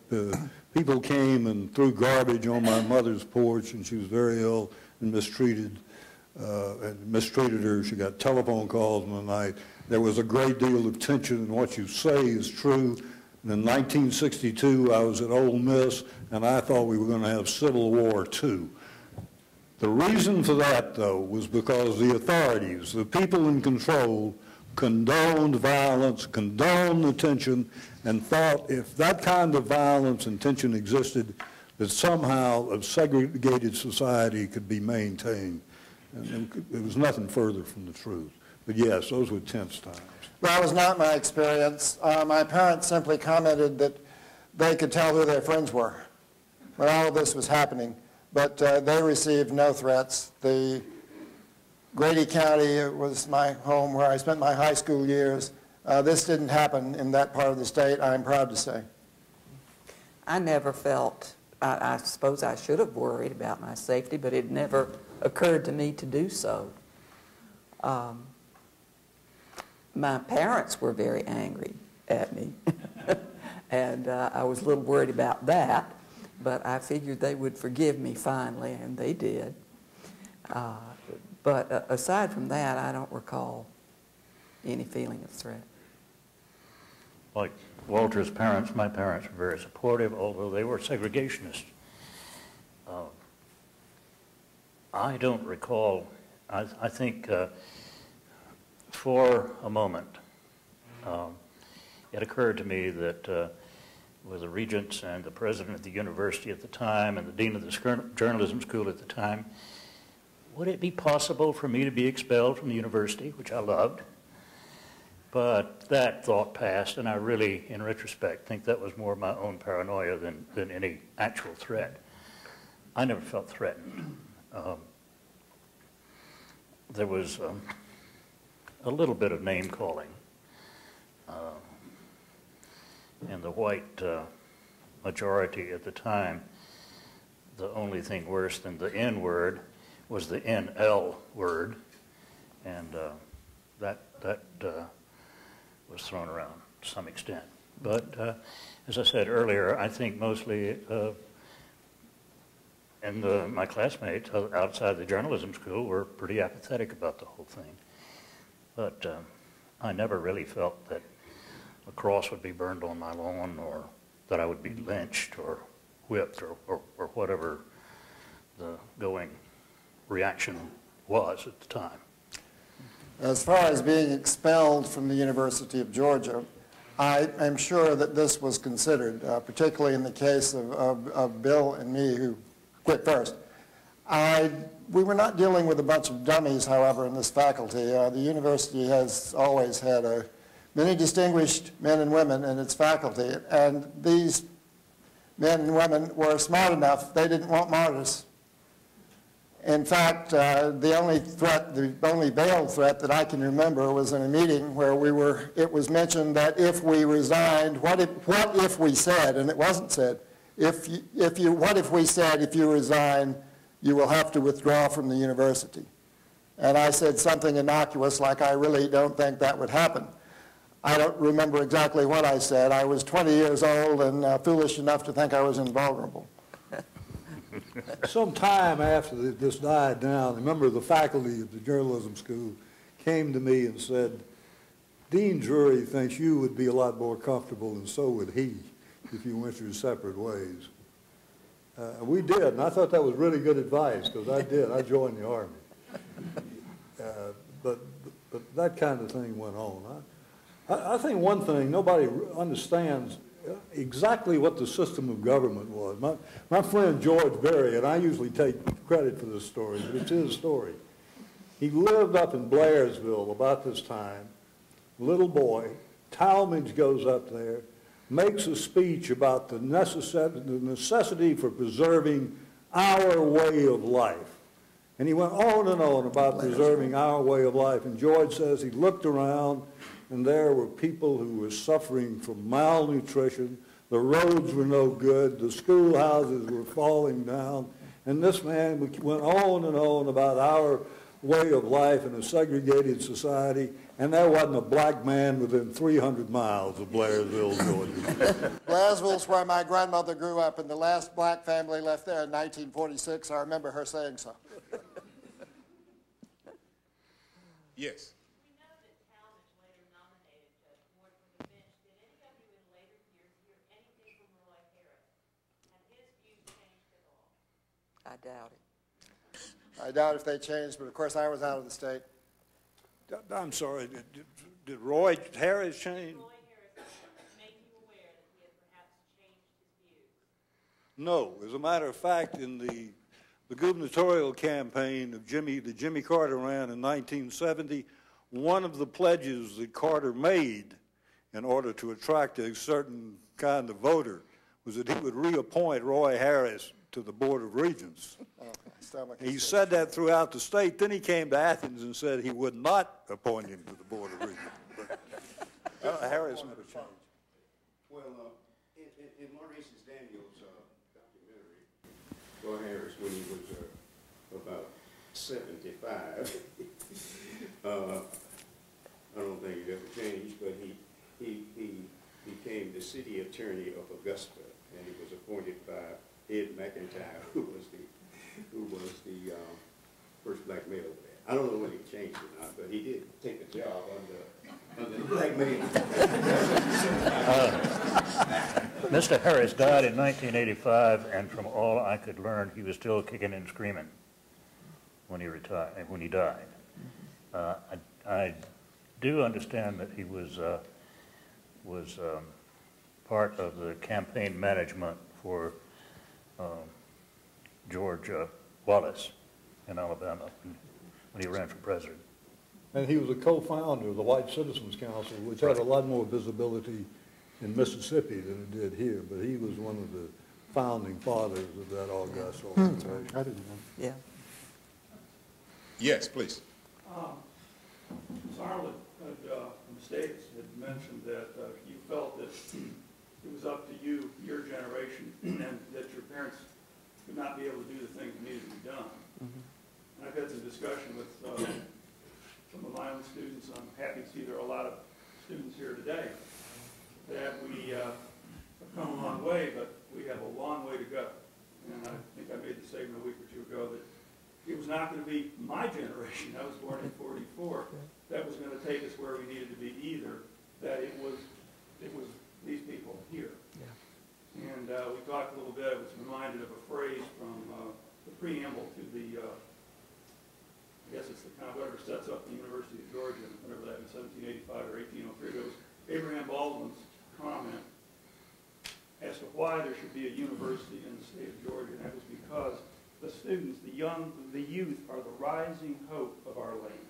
People came and threw garbage on my mother's porch, and she was very ill and mistreated her. She got telephone calls in the night. There was a great deal of tension, and what you say is true. And in 1962, I was at Ole Miss, and I thought we were going to have Civil War II. The reason for that, though, was because the authorities, the people in control, condoned violence, condoned the tension, and thought if that kind of violence and tension existed, that somehow a segregated society could be maintained. And it was nothing further from the truth. But yes, those were tense times. That was not my experience. My parents simply commented that they could tell who their friends were when all of this was happening, but they received no threats. The Grady County was my home where I spent my high school years. This didn't happen in that part of the state, I'm proud to say. I never felt, I suppose I should have worried about my safety, but it never occurred to me to do so. My parents were very angry at me, and I was a little worried about that, but I figured they would forgive me finally, and they did. But aside from that, I don't recall any feeling of threat. Like Walter's parents, my parents were very supportive, although they were segregationists. I don't recall, I think for a moment, it occurred to me that with the regents and the president of the university at the time and the dean of the journalism school at the time, would it be possible for me to be expelled from the university, which I loved? But that thought passed, and I really, in retrospect, think that was more my own paranoia than any actual threat. I never felt threatened. There was a little bit of name-calling. And the white majority at the time, the only thing worse than the N word was the NL word, and that was thrown around to some extent. But as I said earlier, I think mostly my classmates outside the journalism school were pretty apathetic about the whole thing. But I never really felt that a cross would be burned on my lawn, or that I would be lynched or whipped or whatever the going reaction was at the time. As far as being expelled from the University of Georgia, I am sure that this was considered, particularly in the case of Bill and me, who quit first. We were not dealing with a bunch of dummies, however, in this faculty. The university has always had many distinguished men and women in its faculty, and these men and women were smart enough, they didn't want martyrs. In fact, the only veiled threat that I can remember was in a meeting where it was mentioned that if we resigned, what if we said, and it wasn't said, what if we said, if you resign, you will have to withdraw from the university? And I said something innocuous like, I really don't think that would happen. I don't remember exactly what I said. I was 20 years old and foolish enough to think I was invulnerable. Some time after this died down, a member of the faculty at the journalism school came to me and said, Dean Drury thinks you would be a lot more comfortable, and so would he, if you went your separate ways. We did, and I thought that was really good advice, because I did. I joined the Army. But that kind of thing went on. I think one thing, nobody understands exactly what the system of government was. My friend George Berry, and I usually take credit for this story, but it's his story. He lived up in Blairsville about this time, little boy. Talmadge goes up there, makes a speech about the necessity for preserving our way of life. And he went on and on about preserving our way of life. And George says he looked around, and there were people who were suffering from malnutrition. The roads were no good. The schoolhouses were falling down. And this man went on and on about our way of life in a segregated society, and there wasn't a black man within 300 miles of Blairsville, Georgia. Blairsville's where my grandmother grew up, and the last black family left there in 1946. I remember her saying so. Yes. We know that Talmadge later nominated Judge Ward for the bench. Did any of you in later years hear anything from Roy Harris? Have his views changed at all? I doubt it. I doubt if they changed, but of course I was out of the state. I'm sorry, did Roy Harris change? Roy Harris made you aware that he had perhaps changed his views? No. As a matter of fact, in the gubernatorial campaign of that Jimmy Carter ran in 1970, one of the pledges that Carter made in order to attract a certain kind of voter was that he would reappoint Roy Harris to the Board of Regents. He said that throughout the state. Then he came to Athens and said he would not appoint him to the Board of Regents. But Harris never changed. Well, in Maurice Daniels' documentary, Roy Harris, when he was about 75, I don't think he ever changed, but he became the city attorney of Augusta, and he was appointed by Ed McIntyre, who was the first black mayor there. I don't know when he changed or not, but he did take a job under the black mayor. Mr. Harris died in 1985, and from all I could learn, he was still kicking and screaming when he retired, when he died. I do understand that he was part of the campaign management for George Wallace in Alabama when he ran for president. And he was a co-founder of the White Citizens Council, which had a lot more visibility in Mississippi than it did here, but he was one of the founding fathers of that august organization. I didn't know. Yeah. Yes, please. Sarlett from States had mentioned that you felt that it was up to you, your generation, and that your parents could not be able to do the things that needed to be done. And I've had some discussion with some of my own students. I'm happy to see there are a lot of students here today that we have come a long way, but we have a long way to go. And I think I made the statement a week or two ago that it was not going to be my generation. I was born in '44. That was going to take us where we needed to be either. That it was these people here. Yeah. And we talked a little bit. I was reminded of a phrase from the preamble to the, I guess it's the kind of whatever sets up the University of Georgia, whatever that was, 1785 or 1803. It was Abraham Baldwin's comment as to why there should be a university in the state of Georgia, and that was because the students, the young, the youth are the rising hope of our land.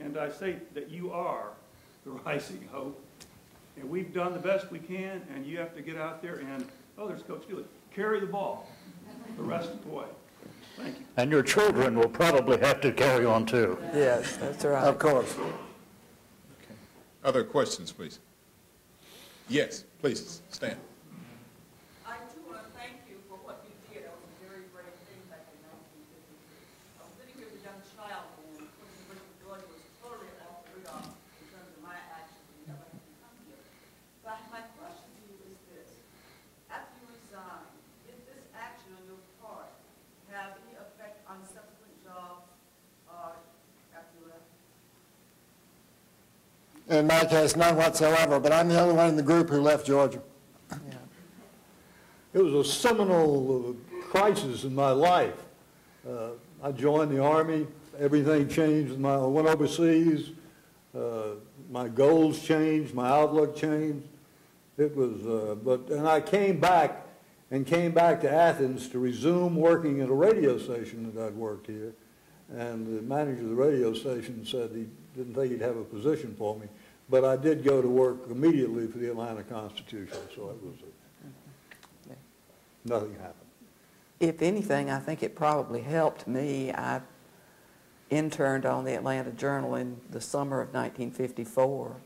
And I say that you are the rising hope, and we've done the best we can, and you have to get out there and, oh, there's Coach Dooley, carry the ball the rest of the way. Thank you. And your children will probably have to carry on too. Yes, that's right. Of course. Okay. Other questions, please? Yes, please, stand. I too want to thank you for what you did. That was a very brave thing back in 1953. I was sitting here as a young child when the University of Georgia was totally off the radar in terms of my actions and never having to come here. But my question to you is this. After you resigned, did this action on your part In my case, none whatsoever, but I'm the only one in the group who left Georgia. It was a seminal crisis in my life. I joined the Army. Everything changed. I went overseas. My goals changed. My outlook changed. It was, and I came back to Athens to resume working at a radio station that I'd worked here. And the manager of the radio station said he didn't think he'd have a position for me. But I did go to work immediately for the Atlanta Constitution, so it was nothing happened. If anything, I think it probably helped me. I interned on the Atlanta Journal in the summer of 1954,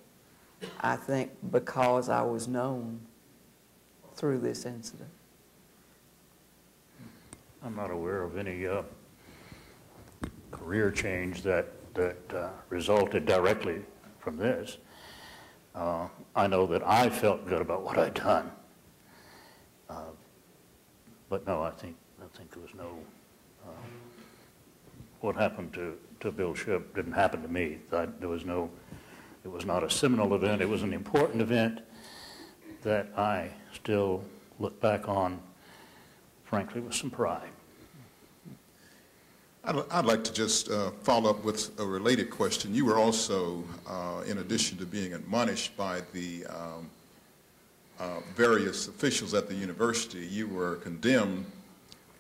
I think because I was known through this incident. I'm not aware of any career change that resulted directly from this. I know that I felt good about what I'd done. But no, I think there was no, what happened to Bill Shipp didn't happen to me. It was not a seminal event. It was an important event that I still look back on, frankly, with some pride. I'd like to just follow up with a related question. You were also, in addition to being admonished by the various officials at the university, you were condemned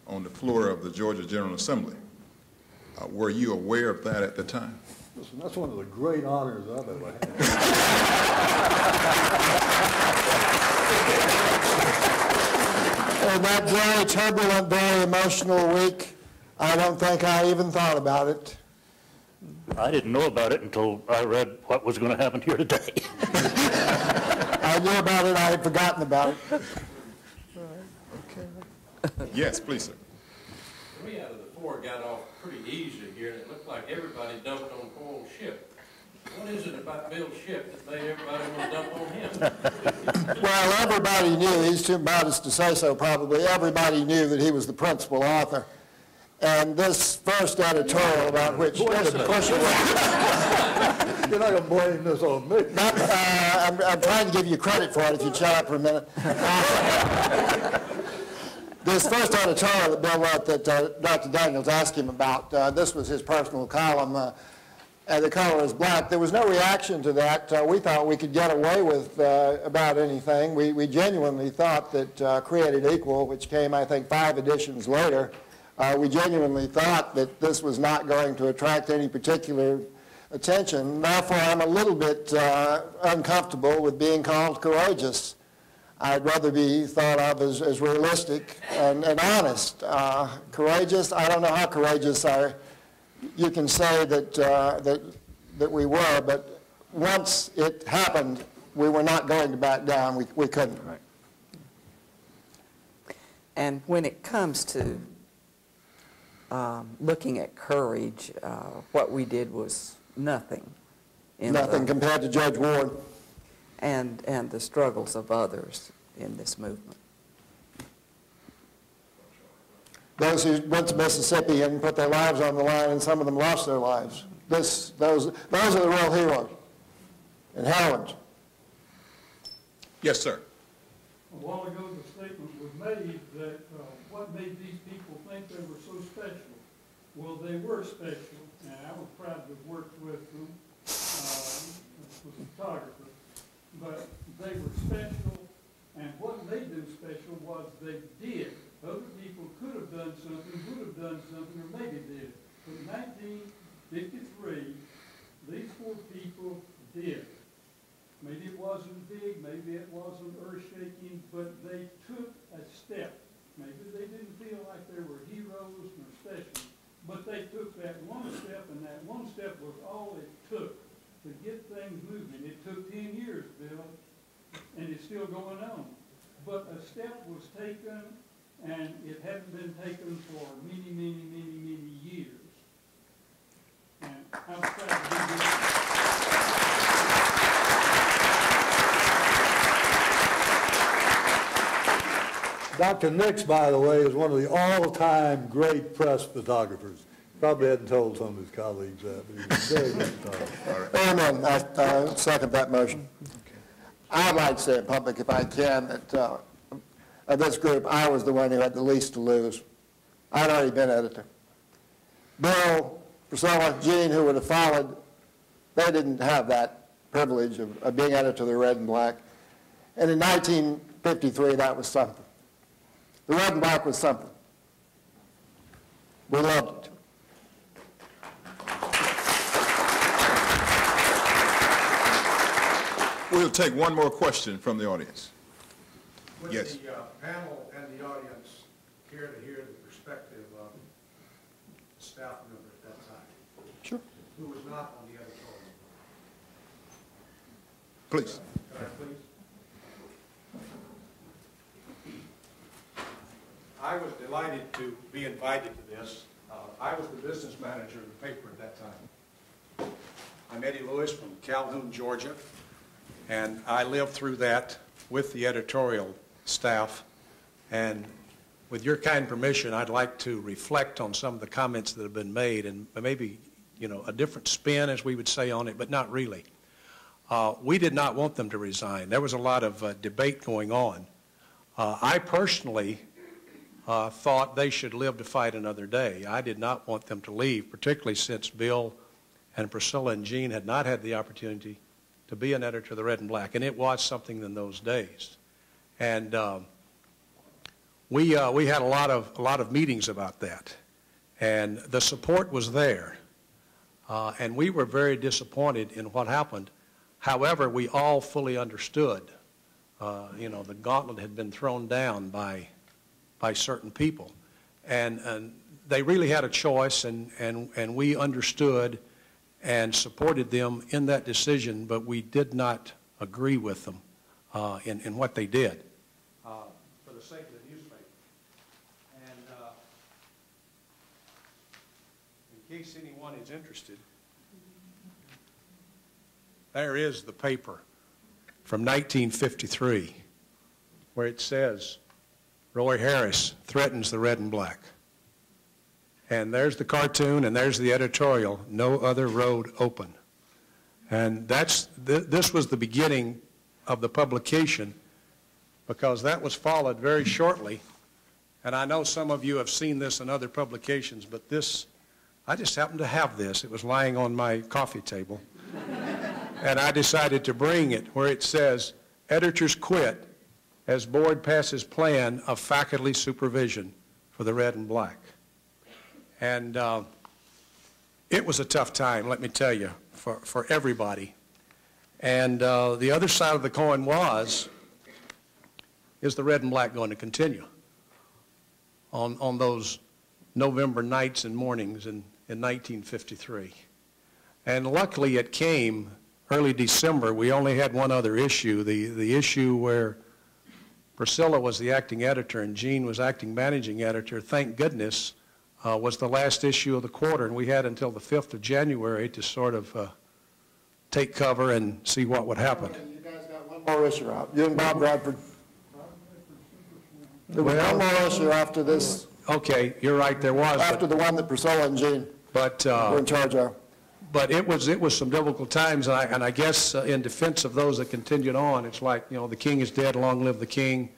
on the floor of the Georgia General Assembly. Were you aware of that at the time? Listen, that's one of the great honors I've ever had. In that very turbulent, very emotional week, I don't think I even thought about it. I didn't know about it until I read what was going to happen here today. I knew about it, I had forgotten about it. Yes, please, sir. 3 out of the 4 got off pretty easy here, and it looked like everybody dumped on poor old Shipp. What is it about Bill Shipp that made everybody want to dump on him? Well, everybody knew, he's too modest to say so probably, everybody knew that he was the principal author. And this first editorial about which... You're not going to blame this on me. I'm trying to give you credit for it if you shut up for a minute. This first editorial that Bill wrote that Dr. Daniels asked him about, this was his personal column, and the color is black. There was no reaction to that. We thought we could get away with about anything. We genuinely thought that Created Equal, which came, I think, 5 editions later, we genuinely thought that this was not going to attract any particular attention. Therefore, I'm a little bit uncomfortable with being called courageous. I'd rather be thought of as realistic and honest. Courageous, I don't know how courageous you can say that we were, but once it happened, we were not going to back down. We couldn't. Right. And when it comes to looking at courage, what we did was nothing. Nothing compared to Judge Ward. And the struggles of others in this movement. Those who went to Mississippi and put their lives on the line, and some of them lost their lives. Those are the real heroes and heroines. Yes, sir. A while ago, the statement was made that what made these people think they were so special? Well, they were special, and I was proud to have worked with them as a photographer. But they were special, and what made them special was they did. Other people could have done something, would have done something, or maybe did. But in 1953, these 4 people did. Maybe it wasn't big, maybe it wasn't earth-shaking, but they took a step. Maybe they didn't feel like they were heroes nor special, but they took that one step, and that one step was all it took to get things moving. It took 10 years, Bill, and it's still going on. But a step was taken, and it hadn't been taken for many, many, many, many years. And I'm proud to be here. Dr. Nix, by the way, is one of the all-time great press photographers Probably hadn't told some of his colleagues that, but he was very good at that. Amen. I second that motion. I'd like to say in public, if I can, that of this group, I was the one who had the least to lose. I'd already been editor. Bill, Priscilla, Gene, who would have followed, they didn't have that privilege of being editor of the Red and Black. And in 1953, that was something. The Red and Black was something. We loved it. We'll take one more question from the audience. Would Yes. the panel and the audience care to hear the perspective of a staff member at that time? Sure. Who was not on the editorial? Please. Could I please? I was delighted to be invited to this. I was the business manager of the paper at that time. I'm Eddie Lewis from Calhoun, Georgia, and I lived through that with the editorial staff. And with your kind permission, I'd like to reflect on some of the comments that have been made and maybe, a different spin, as we would say, on it, but not really. We did not want them to resign. There was a lot of debate going on. I personally thought they should live to fight another day. I did not want them to leave, particularly since Bill and Priscilla and Gene had not had the opportunity to be an editor of the Red and Black, and it was something in those days. And we had a lot of meetings about that, and the support was there, and we were very disappointed in what happened. However, we all fully understood, the gauntlet had been thrown down by certain people, and they really had a choice, and we understood and supported them in that decision, but we did not agree with them in what they did for the sake of the newspaper. And in case anyone is interested, there is the paper from 1953 where it says, Roy Harris threatens the Red and Black. And there's the cartoon, and there's the editorial, no other road open. And this was the beginning of the publication, because that was followed very shortly. And I know some of you have seen this in other publications, but this, I just happened to have this. It was lying on my coffee table. And I decided to bring it, where it says, editors quit as board passes plan of faculty supervision for the Red and Black. And it was a tough time, let me tell you, for everybody. And the other side of the coin is the Red and Black going to continue on those November nights and mornings in 1953? And luckily it came early December. We only had one other issue, the issue where Priscilla was the acting editor and Gene was acting managing editor. Thank goodness was the last issue of the quarter, and we had until the 5th of January to sort of take cover and see what would happen. You guys got one more issue out. You and Bob Bradford. There was one more issue after this. Okay, you're right, there was. After the one that Priscilla and Gene were in charge of. But it was some difficult times, and I guess in defense of those that continued on, it's like, the king is dead, long live the king,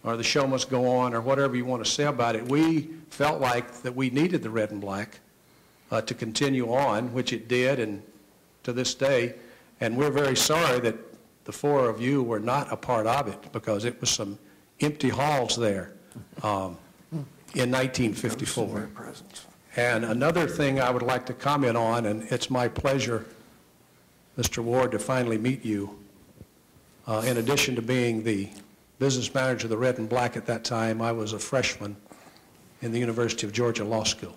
or the show must go on, or whatever you want to say about it. We felt like that we needed the Red and Black to continue on, which it did, and to this day. And we're very sorry that the four of you were not a part of it, because it was some empty halls there in 1954. And another thing I would like to comment on, and it's my pleasure, Mr. Ward, to finally meet you. In addition to being the business manager of the Red and Black at that time, I was a freshman in the University of Georgia Law School.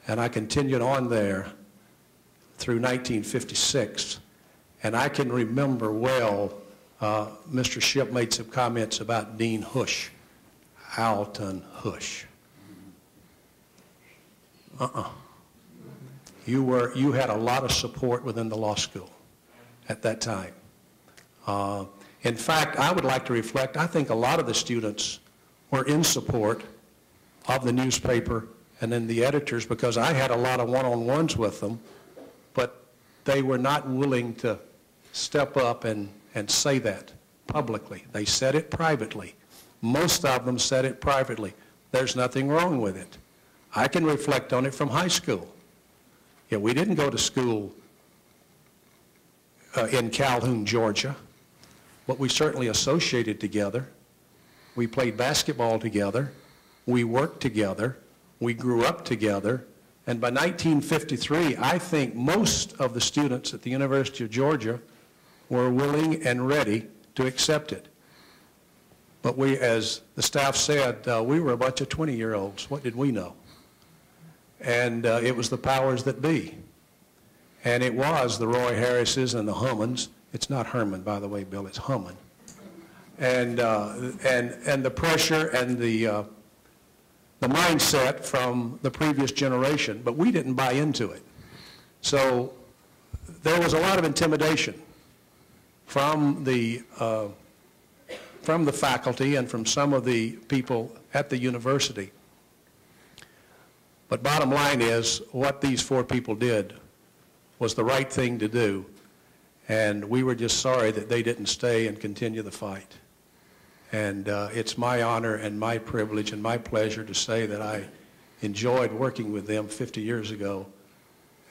And I continued on there through 1956. And I can remember well, Mr. Shipp made some comments about Dean Hush, Alton Hush. You had a lot of support within the law school at that time. In fact, I would like to reflect, I think a lot of the students were in support of the newspaper and then the editors, because I had a lot of one-on-ones with them, but they were not willing to step up and say that publicly. They said it privately. Most of them said it privately. There's nothing wrong with it. I can reflect on it from high school. Yeah, we didn't go to school in Calhoun, Georgia, but we certainly associated together. We played basketball together. We worked together. We grew up together. And by 1953, I think most of the students at the University of Georgia were willing and ready to accept it. But we, as the staff said, we were a bunch of 20-year-olds. What did we know? And it was the powers that be. And it was the Roy Harrises and the Hummans. It's not Herman, by the way, Bill, it's Humman. And the pressure and the mindset from the previous generation, but we didn't buy into it. So there was a lot of intimidation from the faculty and from some of the people at the university. But bottom line is, what these four people did was the right thing to do, and we were just sorry that they didn't stay and continue the fight. And it's my honor and my privilege and my pleasure to say that I enjoyed working with them 50 years ago,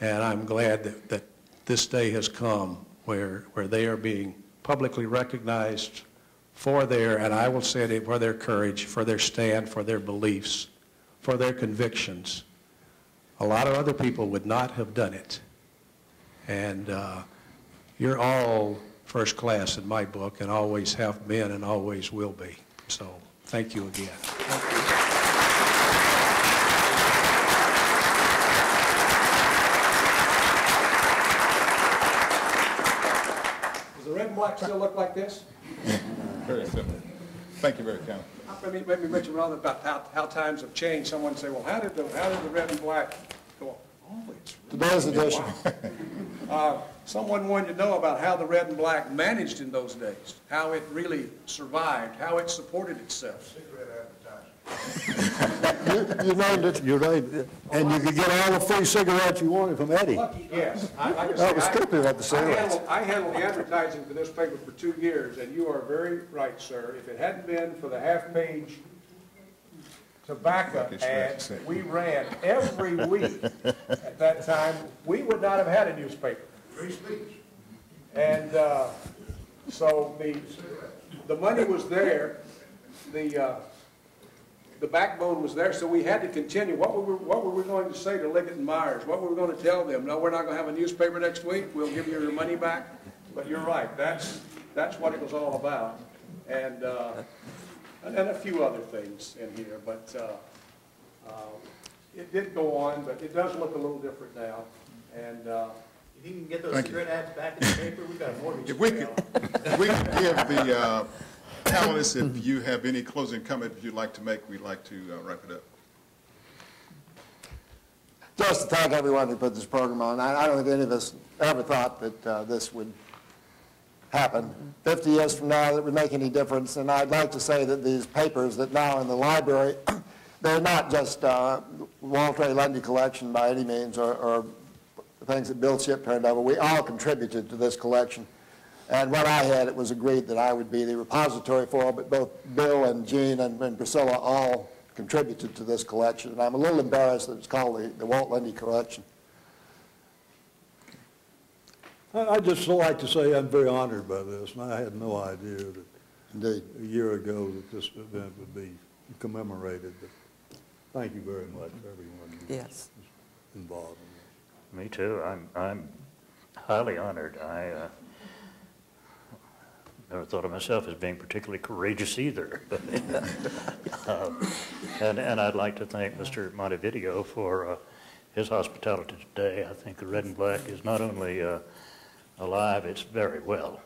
and I'm glad that this day has come where they are being publicly recognized for their, and I will say it, for their courage, for their stand, for their beliefs, for their convictions. A lot of other people would not have done it. And you're all first class in my book, and always have been and always will be. So thank you again. Does the red and black still look like this? Very simple. Thank you very kindly. Let me mention another about how times have changed. Someone say, well, how did the red and black go on? Oh, it's Today's edition. Someone wanted to know about how the red and black managed in those days, how it really survived, how it supported itself. You named it. You named it. And you could get all the free cigarettes you wanted from Eddie. Yes. That was strictly about the cigarettes. I handled the advertising for this paper for 2 years, and you are very right, sir. If it hadn't been for the half-page tobacco ads that we ran every week at that time, we would not have had a newspaper. Free speech. And so the money was there, the backbone was there, so we had to continue. What were we going to say to Liggett and Myers? What were we going to tell them? No, we're not going to have a newspaper next week. We'll give you your money back. But you're right. That's what it was all about. And a few other things in here. But it did go on, but it does look a little different now. And if you can get those cigarette ads back in the paper, we've got a mortgage. If we could give the panelists, if you have any closing comment you'd like to make, we'd like to wrap it up. Just to thank everyone who put this program on. I don't think any of us ever thought that this would happen. 50 years from now, it would make any difference. And I'd like to say that these papers that now in the library, they're not just Walter A. Lundy collection by any means, or things that Bill Shipp turned over. We all contributed to this collection. And when I had it was agreed that I would be the repository for it, but both Bill and Gene and Priscilla all contributed to this collection. And I'm a little embarrassed that it's called the Walt Lundy Collection. I'd just like to say I'm very honored by this, and I had no idea that Indeed. A year ago that this event would be commemorated. But thank you very much, everyone who's involved in this. Me too. I'm highly honored. I never thought of myself as being particularly courageous either. And I'd like to thank Mr. Montevideo for his hospitality today. I think the Red and Black is not only alive, it's very well.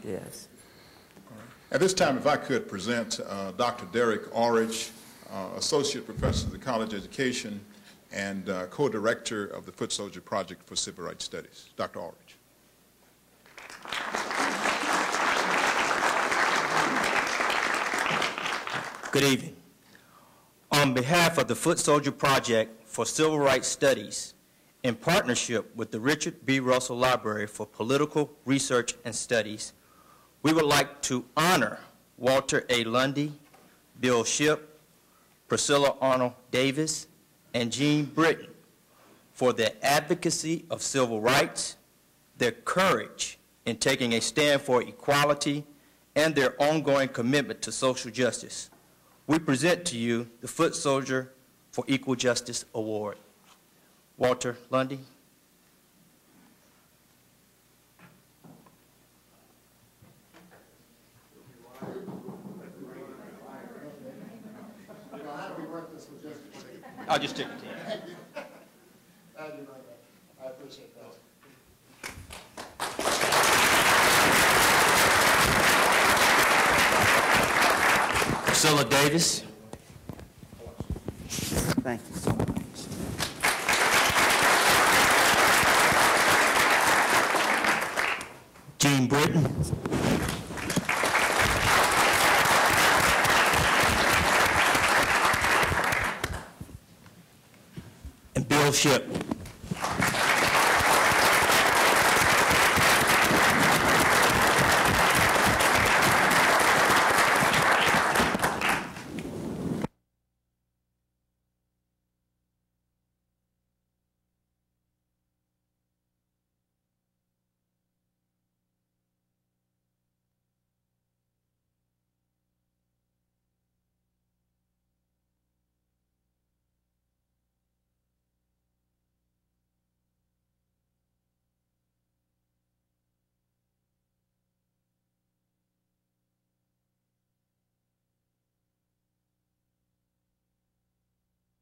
Yes. At this time, if I could present Dr. Derek Orridge, Associate Professor of the College of Education and co-director of the Foot Soldier Project for Civil Rights Studies. Dr. Orridge. Good evening. On behalf of the Foot Soldier Project for Civil Rights Studies, in partnership with the Richard B. Russell Library for Political Research and Studies, we would like to honor Walter A. Lundy, Bill Shipp, Priscilla Arnold Davis, and Jean Britton for their advocacy of civil rights, their courage in taking a stand for equality, and their ongoing commitment to social justice. We present to you the Foot Soldier for Equal Justice Award. Walter Lundy. I'll just take it to you. Thank you very much. I appreciate that. Priscilla Davis. Thank you so much. Jean Britton. And Bill Shipp.